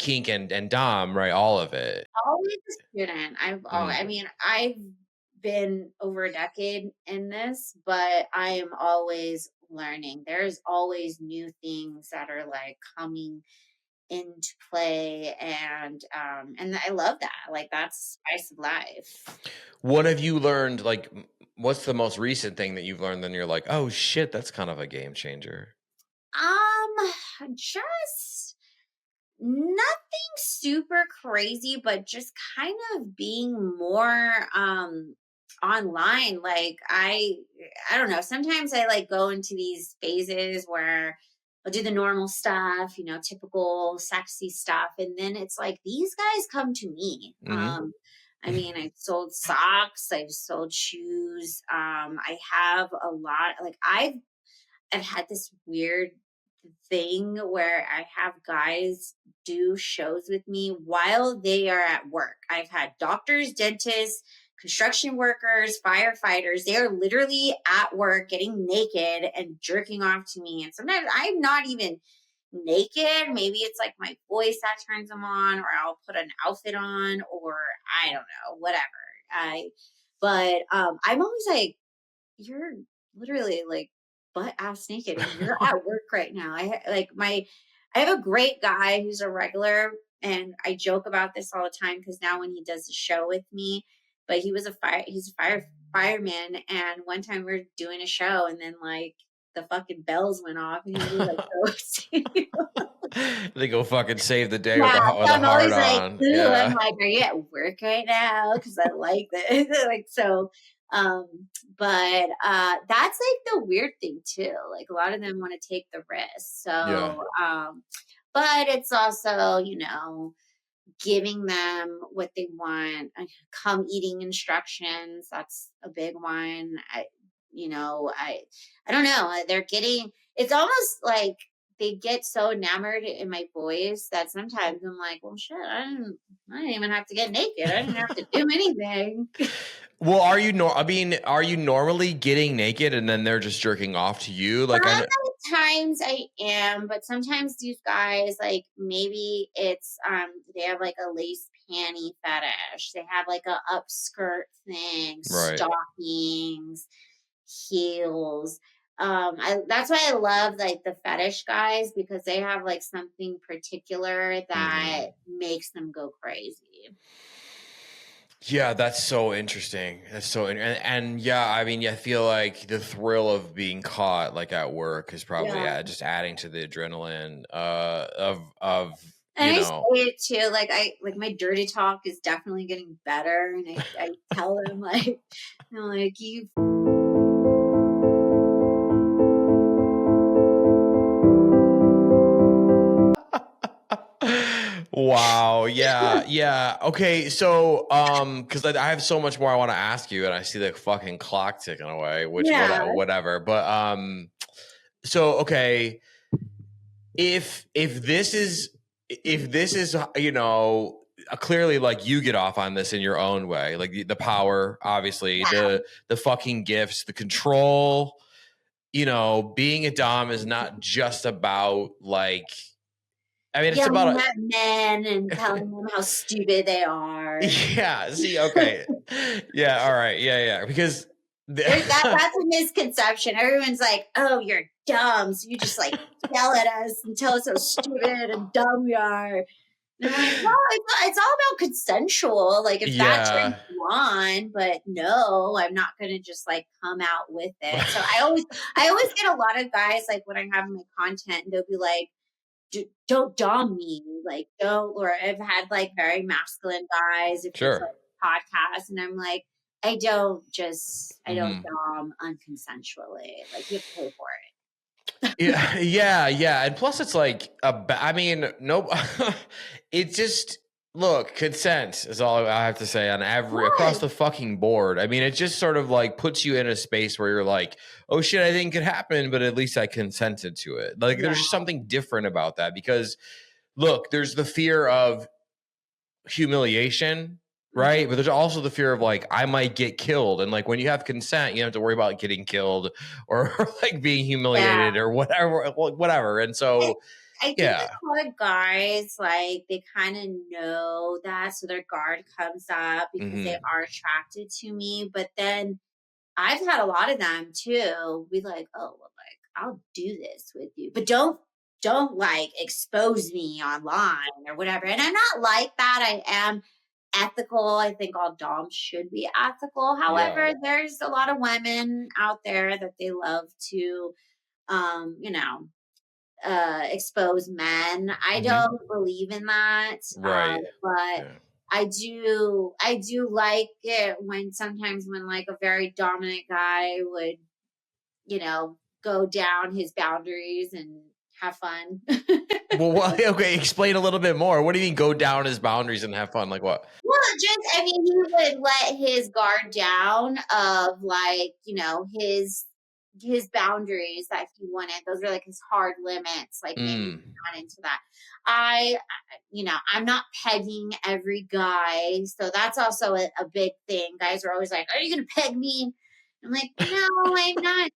[SPEAKER 2] kink and dom, right? All of it.
[SPEAKER 3] Always a student. I mean, I've been over a decade in this, but I am always learning. There's always new things that are like coming into play, and I love that. Like that's the spice of life.
[SPEAKER 2] What have you learned? Like, what's the most recent thing that you've learned? And you're like, oh shit, that's kind of a game changer.
[SPEAKER 3] Just nothing super crazy, but just kind of being more online. Like I don't know, sometimes I like go into these phases where I'll do the normal stuff, typical sexy stuff, and then it's like these guys come to me. I mean, I've sold socks, I've sold shoes, I have a lot, like I've had this weird thing where I have guys do shows with me while they are at work. I've had doctors, dentists, construction workers, firefighters. They are literally at work getting naked and jerking off to me. And sometimes I'm not even naked. Maybe it's like my voice that turns them on, or I'll put an outfit on, or I don't know, whatever. I'm always like, you're literally like butt ass naked and you're at work right now. I like I have a great guy who's a regular, and I joke about this all the time because now when he does the show with me, but he's a fireman, and one time we were doing a show, and then like the fucking bells went off, and he was like,
[SPEAKER 2] They go fucking save the day
[SPEAKER 3] yeah,
[SPEAKER 2] with the
[SPEAKER 3] so I'm
[SPEAKER 2] heart
[SPEAKER 3] always like,
[SPEAKER 2] on.
[SPEAKER 3] ooh,
[SPEAKER 2] Yeah.
[SPEAKER 3] I'm like, are you at work right now? Because I like this. Like, so, but that's like the weird thing too. Like a lot of them want to take the risk. So, but it's also, you know, giving them what they want. Come eating instructions. That's a big one. I don't know. They're getting, it's almost like they get so enamored in my voice that sometimes I'm like, well, shit, I didn't even have to get naked. I didn't have to do anything.
[SPEAKER 2] Well, are you normally getting naked and then they're just jerking off to you? Like,
[SPEAKER 3] Times I am, but sometimes these guys, like maybe it's they have like a lace panty fetish. They have like a upskirt thing,
[SPEAKER 2] right.
[SPEAKER 3] stockings, heels. That's why I love like the fetish guys, because they have like something particular that makes them go crazy.
[SPEAKER 2] Yeah, that's so interesting. That's so and yeah, I mean, I feel like the thrill of being caught like at work is probably just adding to the adrenaline of
[SPEAKER 3] and
[SPEAKER 2] you
[SPEAKER 3] I
[SPEAKER 2] know.
[SPEAKER 3] say it too, like my dirty talk is definitely getting better, and I tell them like, I'm like, you.
[SPEAKER 2] Wow. Yeah. Yeah. Okay. So, because I have so much more I want to ask you, and I see the fucking clock ticking away, which whatever. But so okay, if this is you know, clearly like you get off on this in your own way, like the power, obviously, the fucking gifts, the control. You know, being a dom is not just about like. I mean, it's
[SPEAKER 3] yelling
[SPEAKER 2] about
[SPEAKER 3] at men and telling them how stupid they are.
[SPEAKER 2] Yeah. See. Okay. Yeah. All right. Yeah. Yeah. Because
[SPEAKER 3] that's a misconception. Everyone's like, "Oh, you're dumb," so you just like yell at us and tell us how stupid and dumb we are. And I'm like, "No, it's all about consensual. Like, if that turns you on, but no, I'm not going to just like come out with it." So I always get a lot of guys like when I have my content, and they'll be like, don't dom me, like don't. Or I've had like very masculine guys if it's like podcast, and I'm like, I don't dom unconsensually, like you have to pay for it.
[SPEAKER 2] yeah, and plus it's like I mean, no, it just look, consent is all I have to say on across the fucking board. I mean, it just sort of like puts you in a space where you're like, oh shit, I think it could happen, but at least I consented to it. Like there's just something different about that, because look, there's the fear of humiliation, right? But there's also the fear of like, I might get killed. And like when you have consent, you don't have to worry about getting killed or like being humiliated or whatever. And so
[SPEAKER 3] I think a lot of guys, like, they kind of know that, so their guard comes up because they are attracted to me. But then I've had a lot of them too be like, oh, well, like, I'll do this with you, but don't like expose me online or whatever. And I'm not like that. I am ethical. I think all doms should be ethical. However, there's a lot of women out there that they love to, you know, expose men. I don't believe in that. But I do like it when sometimes when like a very dominant guy would, you know, go down his boundaries and have fun.
[SPEAKER 2] Well, okay, explain a little bit more. What do you mean go down his boundaries and have fun? Like what?
[SPEAKER 3] Well, I mean, he would let his guard down of like, you know, his boundaries that he wanted. Those are like his hard limits, like maybe not into that. You know, I'm not pegging every guy. So that's also a big thing. Guys are always like, are you going to peg me? I'm like, no, I'm not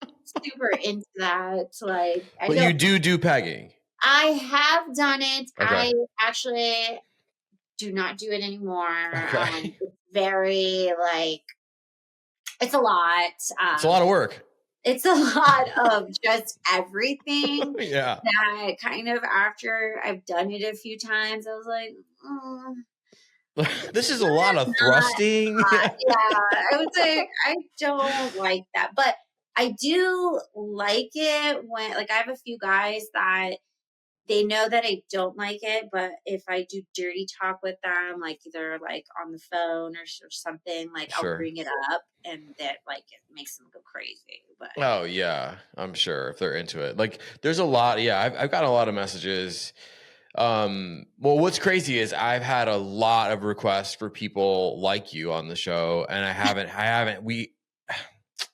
[SPEAKER 3] super into that. Like,
[SPEAKER 2] But you do pegging.
[SPEAKER 3] I have done it. I actually do not do it anymore. It's very like, it's a lot.
[SPEAKER 2] It's a lot of work.
[SPEAKER 3] it's a lot of just everything.
[SPEAKER 2] Yeah.
[SPEAKER 3] That kind of after I've done it a few times, I was like, oh,
[SPEAKER 2] This is a lot of thrusting.
[SPEAKER 3] yeah, I would say I don't like that, but I do like it when, like, I have a few guys that they know that I don't like it, but if I do dirty talk with them, like either like on the phone or something, like I'll
[SPEAKER 2] Sure.
[SPEAKER 3] bring it up, and that like it makes them go crazy. But
[SPEAKER 2] Oh yeah, I'm sure if they're into it. Like there's a lot. Yeah, I've got a lot of messages. Well, what's crazy is I've had a lot of requests for people like you on the show, and I haven't.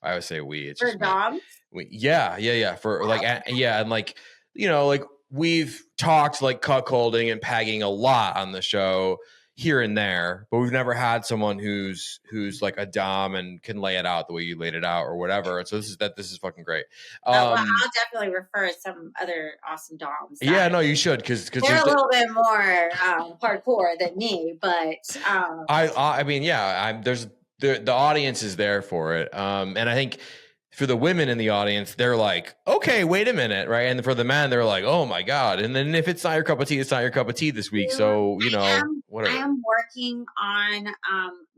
[SPEAKER 2] I would say we. It's
[SPEAKER 3] for
[SPEAKER 2] just me.
[SPEAKER 3] doms,
[SPEAKER 2] Yeah. For like, yeah, and like like we've talked like cuckolding and pegging a lot on the show here and there, but we've never had someone who's like a dom and can lay it out the way you laid it out or whatever. And so this is fucking great.
[SPEAKER 3] well, I'll definitely refer some other awesome doms.
[SPEAKER 2] Yeah, no, you should because
[SPEAKER 3] They're a little bit more hardcore than me, but
[SPEAKER 2] I mean, yeah, there's the audience is there for it. And I think for the women in the audience, they're like, okay, wait a minute, right? And for the men, they're like, oh my God. And then if it's not your cup of tea, it's not your cup of tea this week. So, whatever.
[SPEAKER 3] I am working on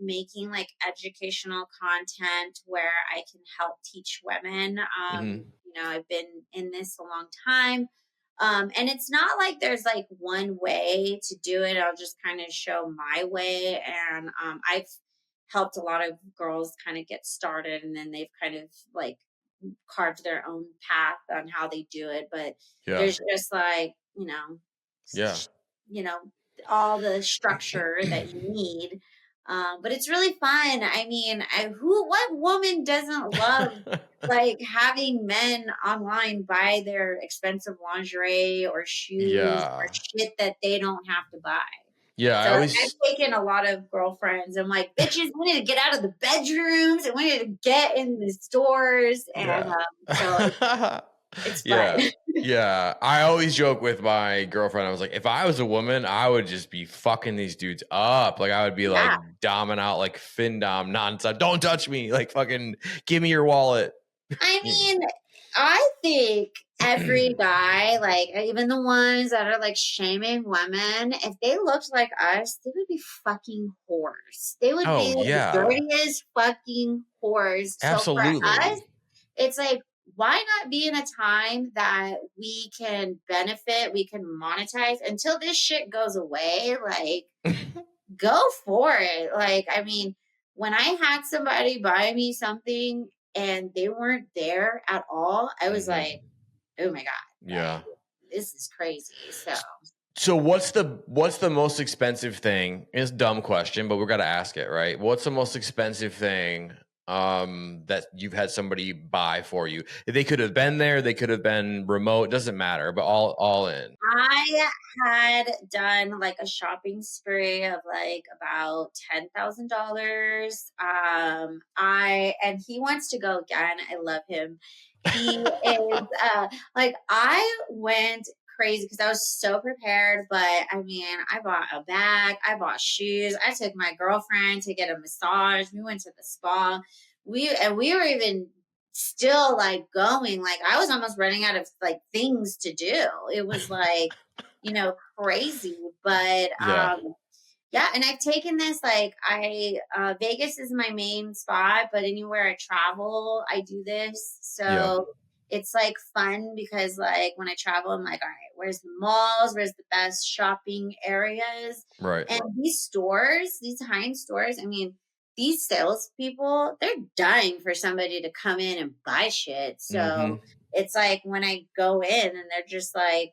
[SPEAKER 3] making like educational content where I can help teach women. I've been in this a long time. And it's not like there's like one way to do it. I'll just kind of show my way. And I've helped a lot of girls kind of get started, and then they've kind of like carved their own path on how they do it. But there's just like,
[SPEAKER 2] yeah,
[SPEAKER 3] all the structure that you need. But it's really fun. I mean, what woman doesn't love like having men online buy their expensive lingerie or shoes or shit that they don't have to buy?
[SPEAKER 2] Yeah,
[SPEAKER 3] So I've taken a lot of girlfriends. I'm like, bitches, we need to get out of the bedrooms and we need to get in the stores. And so it's fun.
[SPEAKER 2] Yeah. I always joke with my girlfriend. I was like, if I was a woman, I would just be fucking these dudes up. Like I would be like doming out like FinDom nonstop. Don't touch me. Like fucking give me your wallet.
[SPEAKER 3] I mean, I think every guy, like even the ones that are like shaming women, if they looked like us, they would be fucking whores. They would be the dirtiest fucking whores.
[SPEAKER 2] Absolutely.
[SPEAKER 3] So for us, it's like, why not be in a time that we can benefit, we can monetize until this shit goes away? Like, go for it. Like, I mean, when I had somebody buy me something and they weren't there at all, I was like, oh my God.
[SPEAKER 2] Yeah.
[SPEAKER 3] Like, this is crazy.
[SPEAKER 2] So what's the most expensive thing? It's a dumb question, but we're gonna ask it, right? What's the most expensive thing that you've had somebody buy for you? They could have been there, they could have been remote, doesn't matter, but all in.
[SPEAKER 3] I had done like a shopping spree of like about $10,000. And he wants to go again. I love him. He is like, I went crazy because I was so prepared. But I mean, I bought a bag, I bought shoes, I took my girlfriend to get a massage, we went to the spa, we were even still like going, like I was almost running out of like things to do. It was like, crazy. But yeah, and I've taken this, like Vegas is my main spot, but anywhere I travel, I do this. So it's like fun because like when I travel, I'm like, all right, where's the malls? Where's the best shopping areas?
[SPEAKER 2] Right.
[SPEAKER 3] And these stores, these high-end stores, I mean, these salespeople, they're dying for somebody to come in and buy shit. So it's like when I go in and they're just like,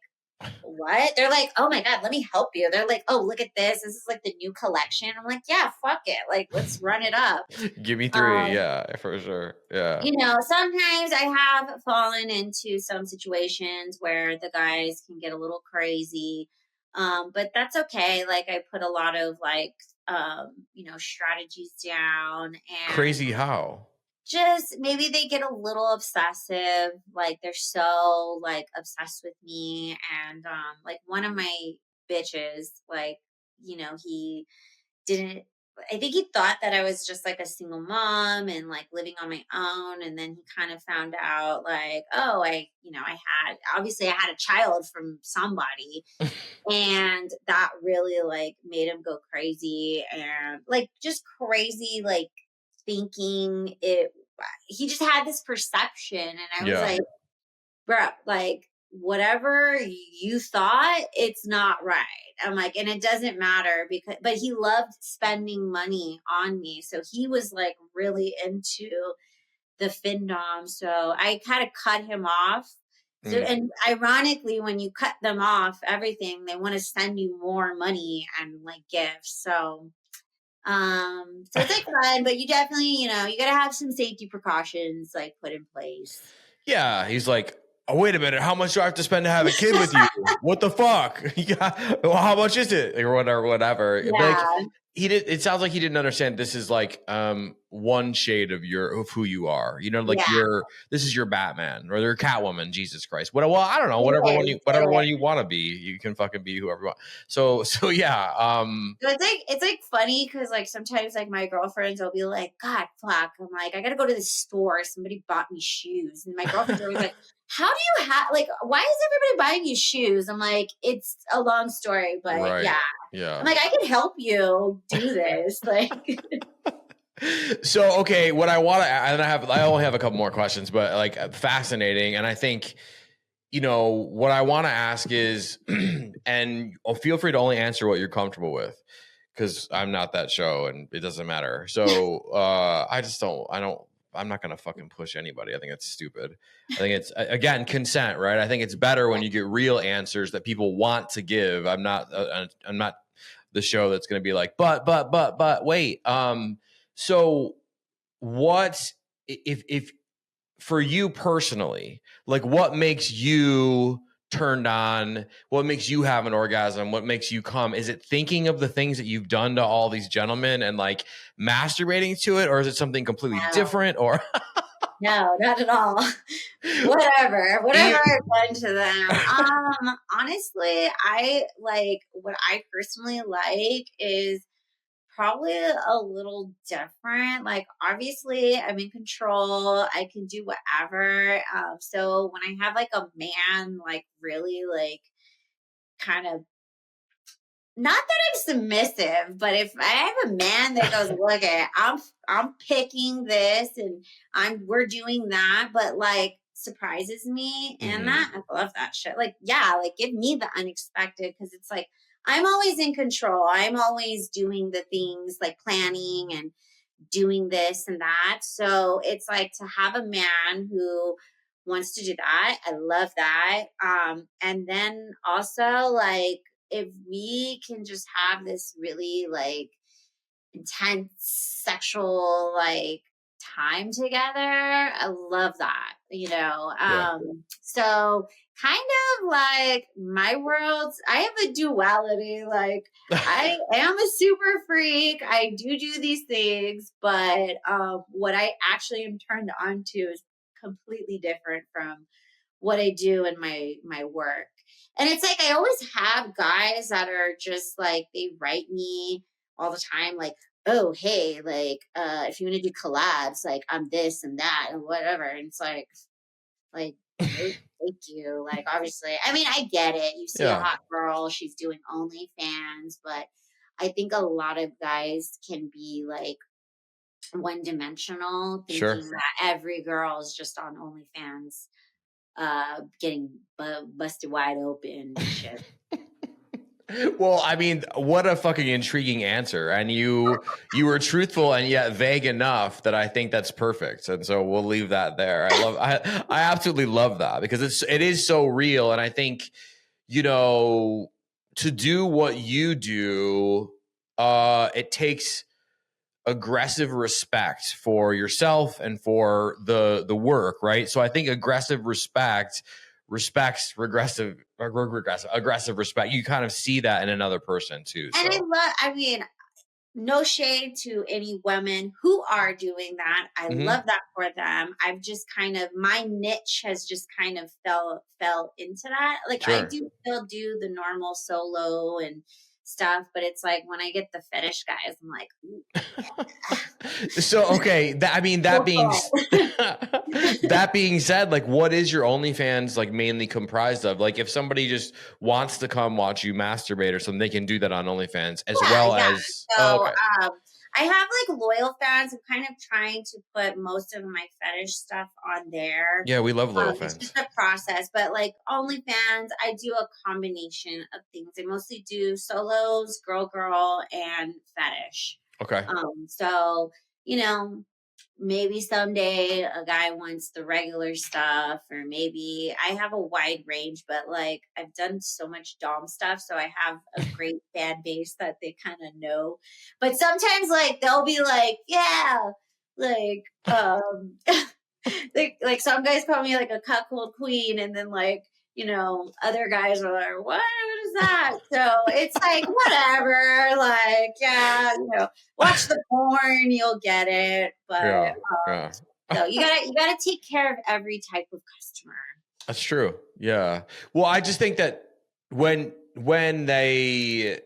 [SPEAKER 3] what? They're like, oh my God, let me help you. They're like, oh, look at this. This is like the new collection. I'm like, yeah, fuck it. Like, let's run it up.
[SPEAKER 2] Give me 3. Yeah, for sure. Yeah.
[SPEAKER 3] Sometimes I have fallen into some situations where the guys can get a little crazy. But that's okay. Like I put a lot of like, strategies down. And
[SPEAKER 2] Crazy how?
[SPEAKER 3] just maybe they get a little obsessive, like they're so like obsessed with me. And like one of my bitches, like he didn't I think he thought that I was just like a single mom and like living on my own. And then he kind of found out like, oh, obviously I had a child from somebody. And that really like made him go crazy and like just crazy, like thinking he just had this perception. And I was like, bro, like whatever you thought, it's not right. I'm like, and it doesn't matter but he loved spending money on me. So he was like really into the FinDom. So I kind of cut him off. So, and ironically, when you cut them off, everything, they want to send you more money and like gifts. So it's like fun, but you definitely, you got to have some safety precautions like put in place.
[SPEAKER 2] Yeah. He's like, oh, wait a minute. How much do I have to spend to have a kid with you? What the fuck? Yeah. Well, how much is it? Or whatever.
[SPEAKER 3] Yeah.
[SPEAKER 2] Like, it sounds like he didn't understand this is like one shade of who you are. Like this is your Batman or your Catwoman, Jesus Christ. Well, I don't know, whatever one you want to be, you can fucking be whoever you want. So yeah.
[SPEAKER 3] So it's like funny because like sometimes like my girlfriends will be like, God fuck. I'm like, I gotta go to the store. Somebody bought me shoes. And my girlfriend's always like, how do you have like why is everybody buying you shoes? I'm like, it's a long story, but yeah. I'm like, I can help you do this. Like
[SPEAKER 2] so okay, what I want to I only have a couple more questions, but like fascinating. And I think what I want to ask is and feel free to only answer what you're comfortable with because I'm not that show and it doesn't matter. So I'm not going to fucking push anybody. I think it's stupid. I think it's, again, consent, right? I think it's better when you get real answers that people want to give. I'm not the show that's going to be like, but wait. So what, if for you personally, like what makes you turned on? What makes you have an orgasm? What makes you come? Is it thinking of the things that you've done to all these gentlemen and like masturbating to it? Or is it something completely different? Or
[SPEAKER 3] no, not at all. Whatever I've done to them. Honestly, I like what I personally like is probably a little different. Like, obviously, I'm in control. I can do whatever. So when I have like a man, like really like kind of not that I'm submissive, but if I have a man that goes, look at, I'm picking this and we're doing that, but like surprises me and that I love that shit. Like, yeah, like give me the unexpected because it's like I'm always in control. I'm always doing the things like planning and doing this and that. So it's like to have a man who wants to do that. I love that. And then also like if we can just have this really like intense sexual like time together, I love that, so kind of like my world, I have a duality. Like I am a super freak. I do these things, but what I actually am turned on to is completely different from what I do in my work. And it's like I always have guys that are just like they write me all the time, like, oh hey, like if you want to do collabs, like I'm this and that and whatever. And it's like thank you. Like obviously, I mean I get it. You see a hot girl, she's doing OnlyFans, but I think a lot of guys can be like one dimensional, thinking that every girl is just on OnlyFans getting busted wide open and shit.
[SPEAKER 2] Well, I mean, what a fucking intriguing answer. And you were truthful and yet vague enough that I think that's perfect. And so we'll leave that there. I absolutely love that because it is so real. And I think, to do what you do, it takes aggressive respect for yourself and for the work, right? So I think aggressive respect respects aggressive respect. You kind of see that in another person too.
[SPEAKER 3] And I mean, no shade to any women who are doing that. I love that for them. I've just kind of, my niche has just kind of fell into that. Like I do still do the normal solo and stuff, but it's like when I get the fetish guys, I'm like, ooh,
[SPEAKER 2] So, okay. That being said, like, what is your OnlyFans like mainly comprised of? Like, if somebody just wants to come watch you masturbate or something, they can do that on OnlyFans as well as.
[SPEAKER 3] So,
[SPEAKER 2] Oh, okay.
[SPEAKER 3] I have like LoyalFans. I'm kind of trying to put most of my fetish stuff on there.
[SPEAKER 2] Yeah, we love
[SPEAKER 3] It's
[SPEAKER 2] LoyalFans.
[SPEAKER 3] just a process, but like OnlyFans, I do a combination of things. I mostly do solos, girl, and fetish.
[SPEAKER 2] Okay.
[SPEAKER 3] So maybe someday a guy wants the regular stuff, or maybe I have a wide range, but like I've done so much dom stuff, so I have a great fan base that they kind of know. But sometimes like they'll be like, yeah, like like some guys call me like a cuckold queen, and then like other guys are like, what is that? So it's like, whatever, like, yeah, watch the porn, you'll get it. But so you gotta take care of every type of customer.
[SPEAKER 2] That's true. Yeah. Well, I just think that when they,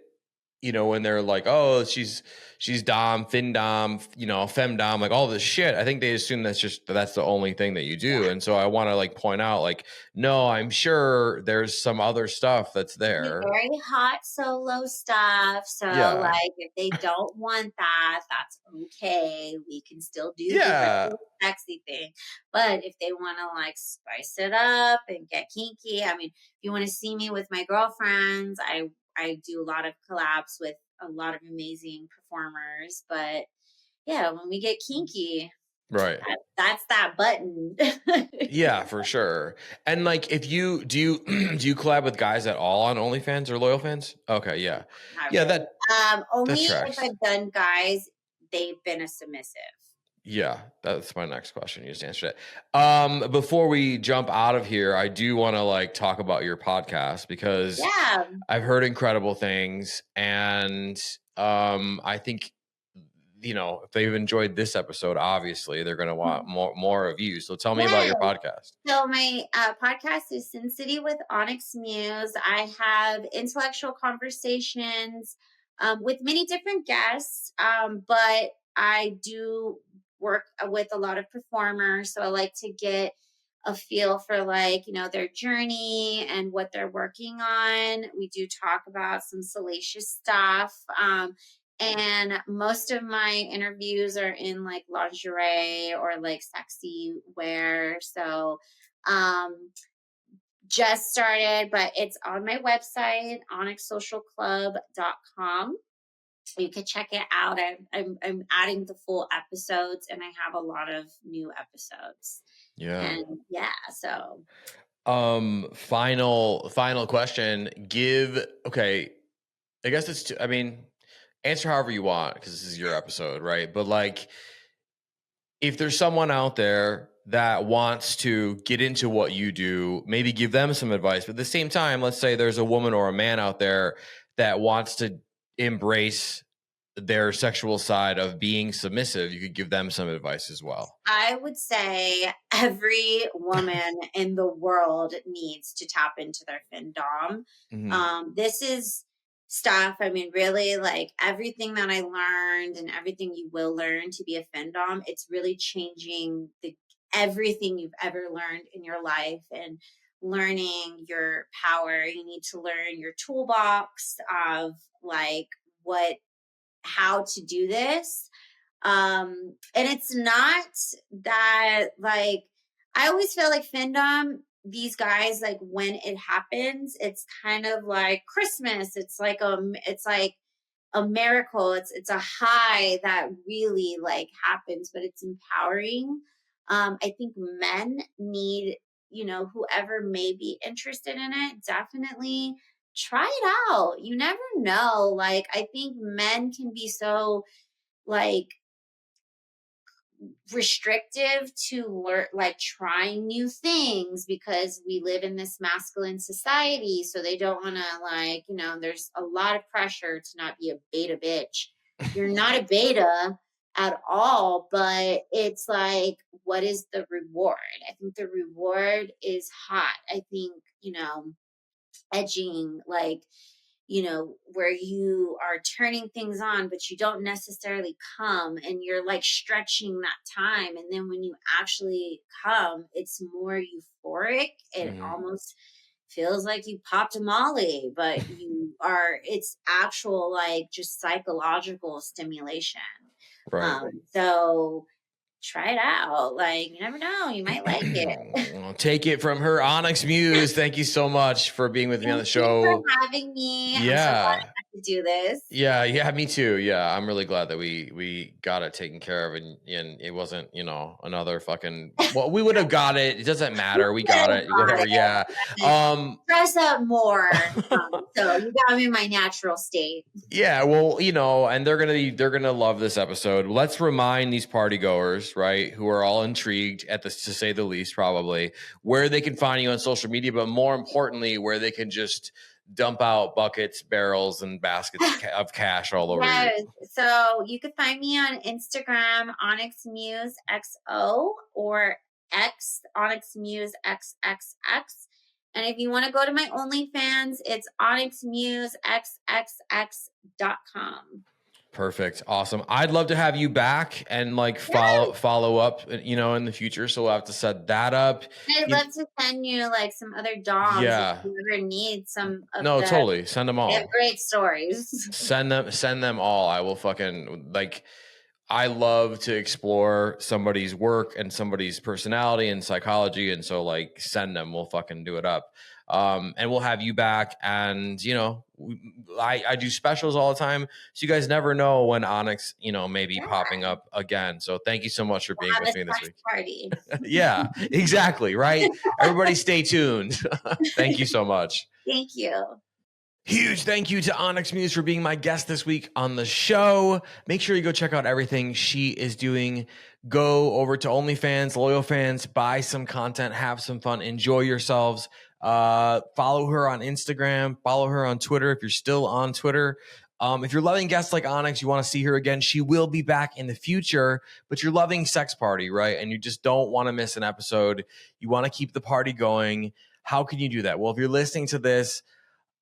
[SPEAKER 2] when they're like, oh, she's dom, fin dom, fem dom, like all this shit, I think they assume that's the only thing that you do. And so I want to like point out, like, no, I'm sure there's some other stuff that's there.
[SPEAKER 3] Very hot solo stuff. So like if they don't want that, that's okay. We can still do the sexy thing. But if they want to like spice it up and get kinky, I mean, if you want to see me with my girlfriends, I do a lot of collabs with a lot of amazing performers, but yeah, when we get kinky,
[SPEAKER 2] right,
[SPEAKER 3] that's that button.
[SPEAKER 2] Yeah, for sure. And like, if you do you collab with guys at all on OnlyFans or LoyalFans? Okay, yeah,
[SPEAKER 3] really.
[SPEAKER 2] that
[SPEAKER 3] only
[SPEAKER 2] that
[SPEAKER 3] if I've done guys, they've been a submissive.
[SPEAKER 2] Yeah, that's my next question. You just answered it. Before we jump out of here, I do want to like talk about your podcast because I've heard incredible things, and I think if they've enjoyed this episode, obviously they're going to want more of you. So tell me about your podcast.
[SPEAKER 3] So my podcast is Sin City with Onyx Muse. I have intellectual conversations with many different guests, but I do work with a lot of performers. So I like to get a feel for like, their journey and what they're working on. We do talk about some salacious stuff. And most of my interviews are in like lingerie or like sexy wear. So, just started, but it's on my website, onyxsocialclub.com. You can check it out. I'm adding the full episodes, and I have a lot of new episodes. And so
[SPEAKER 2] final question. I guess it's answer however you want because this is your episode, right? But like, if there's someone out there that wants to get into what you do, maybe give them some advice. But at the same time, let's say there's a woman or a man out there that wants to embrace their sexual side of being submissive. You could give them some advice as well.
[SPEAKER 3] I would say every woman in the world needs to tap into their findom. Mm-hmm. This is stuff, really, like everything that I learned and everything you will learn to be a findom, it's really changing everything you've ever learned in your life and learning your power. You need to learn your toolbox of like how to do this. And it's not that like, I always feel like findom, these guys, like when it happens, it's kind of like Christmas. It's like a miracle. It's a high that really like happens, but it's empowering. I think men need, whoever may be interested in it, definitely try it out. You never know. Like, I think men can be so like restrictive to learn, like trying new things, because we live in this masculine society. So they don't want to like, there's a lot of pressure to not be a beta bitch. You're not a beta at all, but it's like, what is the reward? I think the reward is hot. I think, edging, like, where you are turning things on, but you don't necessarily come, and you're like stretching that time. And then when you actually come, it's more euphoric. It almost feels like you popped a Molly, but it's actual, like, just psychological stimulation.
[SPEAKER 2] Right.
[SPEAKER 3] So try it out. Like, you never know, you might like it.
[SPEAKER 2] Take it from her, Onyx Muse. Thank you so much for being with me on the show.
[SPEAKER 3] Thank you for having me.
[SPEAKER 2] Yeah.
[SPEAKER 3] I'm so glad I got to do this.
[SPEAKER 2] Yeah, me too. Yeah, I'm really glad that we got it taken care of, and it wasn't, another fucking. Well, we would have got it. It doesn't matter. We got it. Whatever. Yeah.
[SPEAKER 3] Dress up more. So you got me in my natural state.
[SPEAKER 2] Yeah. Well, and they're gonna love this episode. Let's remind these party goers, right, who are all intrigued to say the least, probably, where they can find you on social media, but more importantly, where they can just dump out buckets, barrels, and baskets of cash all over you.
[SPEAKER 3] So you can find me on Instagram, Onyx Muse XO, or X, Onyx Muse XXX. And if you want to go to my OnlyFans, it's onyxmusexxx.com.
[SPEAKER 2] Perfect. Awesome. I'd love to have you back and follow up, in the future. So we'll have to set that up.
[SPEAKER 3] I'd love to send you some other dogs.
[SPEAKER 2] Yeah.
[SPEAKER 3] If you ever need some of
[SPEAKER 2] totally. Send them all.
[SPEAKER 3] They have great stories.
[SPEAKER 2] Send them all. I will I love to explore somebody's work and somebody's personality and psychology. And so send them, we'll fucking do it up. And we'll have you back, and I do specials all the time, so you guys never know when Onyx may be popping up again. So thank you so much for being with me this week.
[SPEAKER 3] Party.
[SPEAKER 2] Yeah, exactly, right. Everybody stay tuned. Thank you so much.
[SPEAKER 3] Thank you.
[SPEAKER 2] Huge thank you to Onyx Muse for being my guest this week on the show. Make sure you go check out everything she is doing. Go over to OnlyFans, LoyalFans, buy some content, have some fun, enjoy yourselves. Follow her on Instagram, follow her on Twitter if you're still on Twitter. If you're loving guests like Onyx, you want to see her again, she will be back in the future, but you're loving Sex Party, right? And you just don't want to miss an episode. You want to keep the party going. How can you do that? Well, if you're listening to this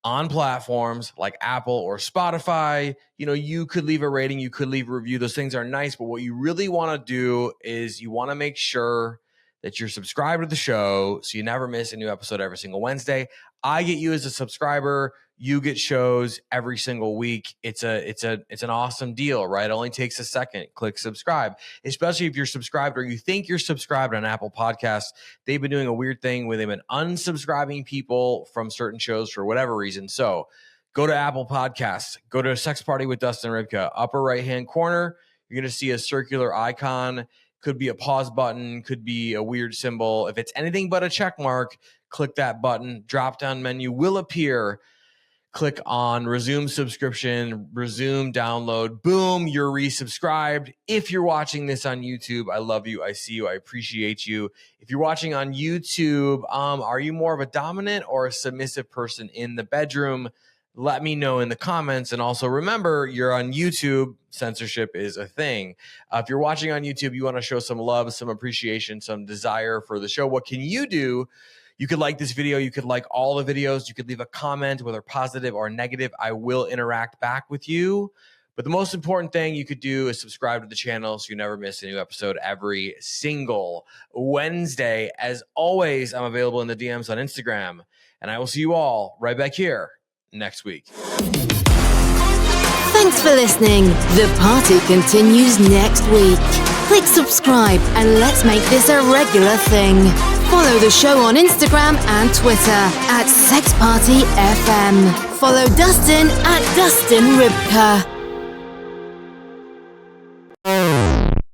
[SPEAKER 2] on platforms like Apple or Spotify, you could leave a rating, you could leave a review. Those things are nice, but what you really want to do is you want to make sure that you're subscribed to the show so you never miss a new episode every single Wednesday. I get you as a subscriber. You get shows every single week. It's an awesome deal, right? It only takes a second. Click subscribe, especially if you're subscribed or you think you're subscribed on Apple Podcasts. They've been doing a weird thing where they've been unsubscribing people from certain shows for whatever reason. So go to Apple Podcasts, go to Sex Party with Dustin Rybka, upper right-hand corner. You're going to see a circular icon. Could be a pause button, could be a weird symbol. If it's anything but a check mark, click that button. Drop-down menu will appear. Click on resume subscription, resume download. Boom, you're resubscribed. If you're watching this on YouTube, I love you. I see you. I appreciate you. If you're watching on YouTube, are you more of a dominant or a submissive person in the bedroom? Let me know in the comments. And also remember, you're on YouTube. Censorship is a thing. If you're watching on YouTube, you want to show some love, some appreciation, some desire for the show. What can you do? You could like this video. You could like all the videos. You could leave a comment, whether positive or negative. I will interact back with you. But the most important thing you could do is subscribe to the channel so you never miss a new episode every single Wednesday. As always, I'm available in the DMs on Instagram. And I will see you all right back here next week.
[SPEAKER 1] Thanks for listening. The party continues next week. Click subscribe and let's make this a regular thing. Follow the show on Instagram and Twitter @SexPartyFM. Follow Dustin @DustinRybka.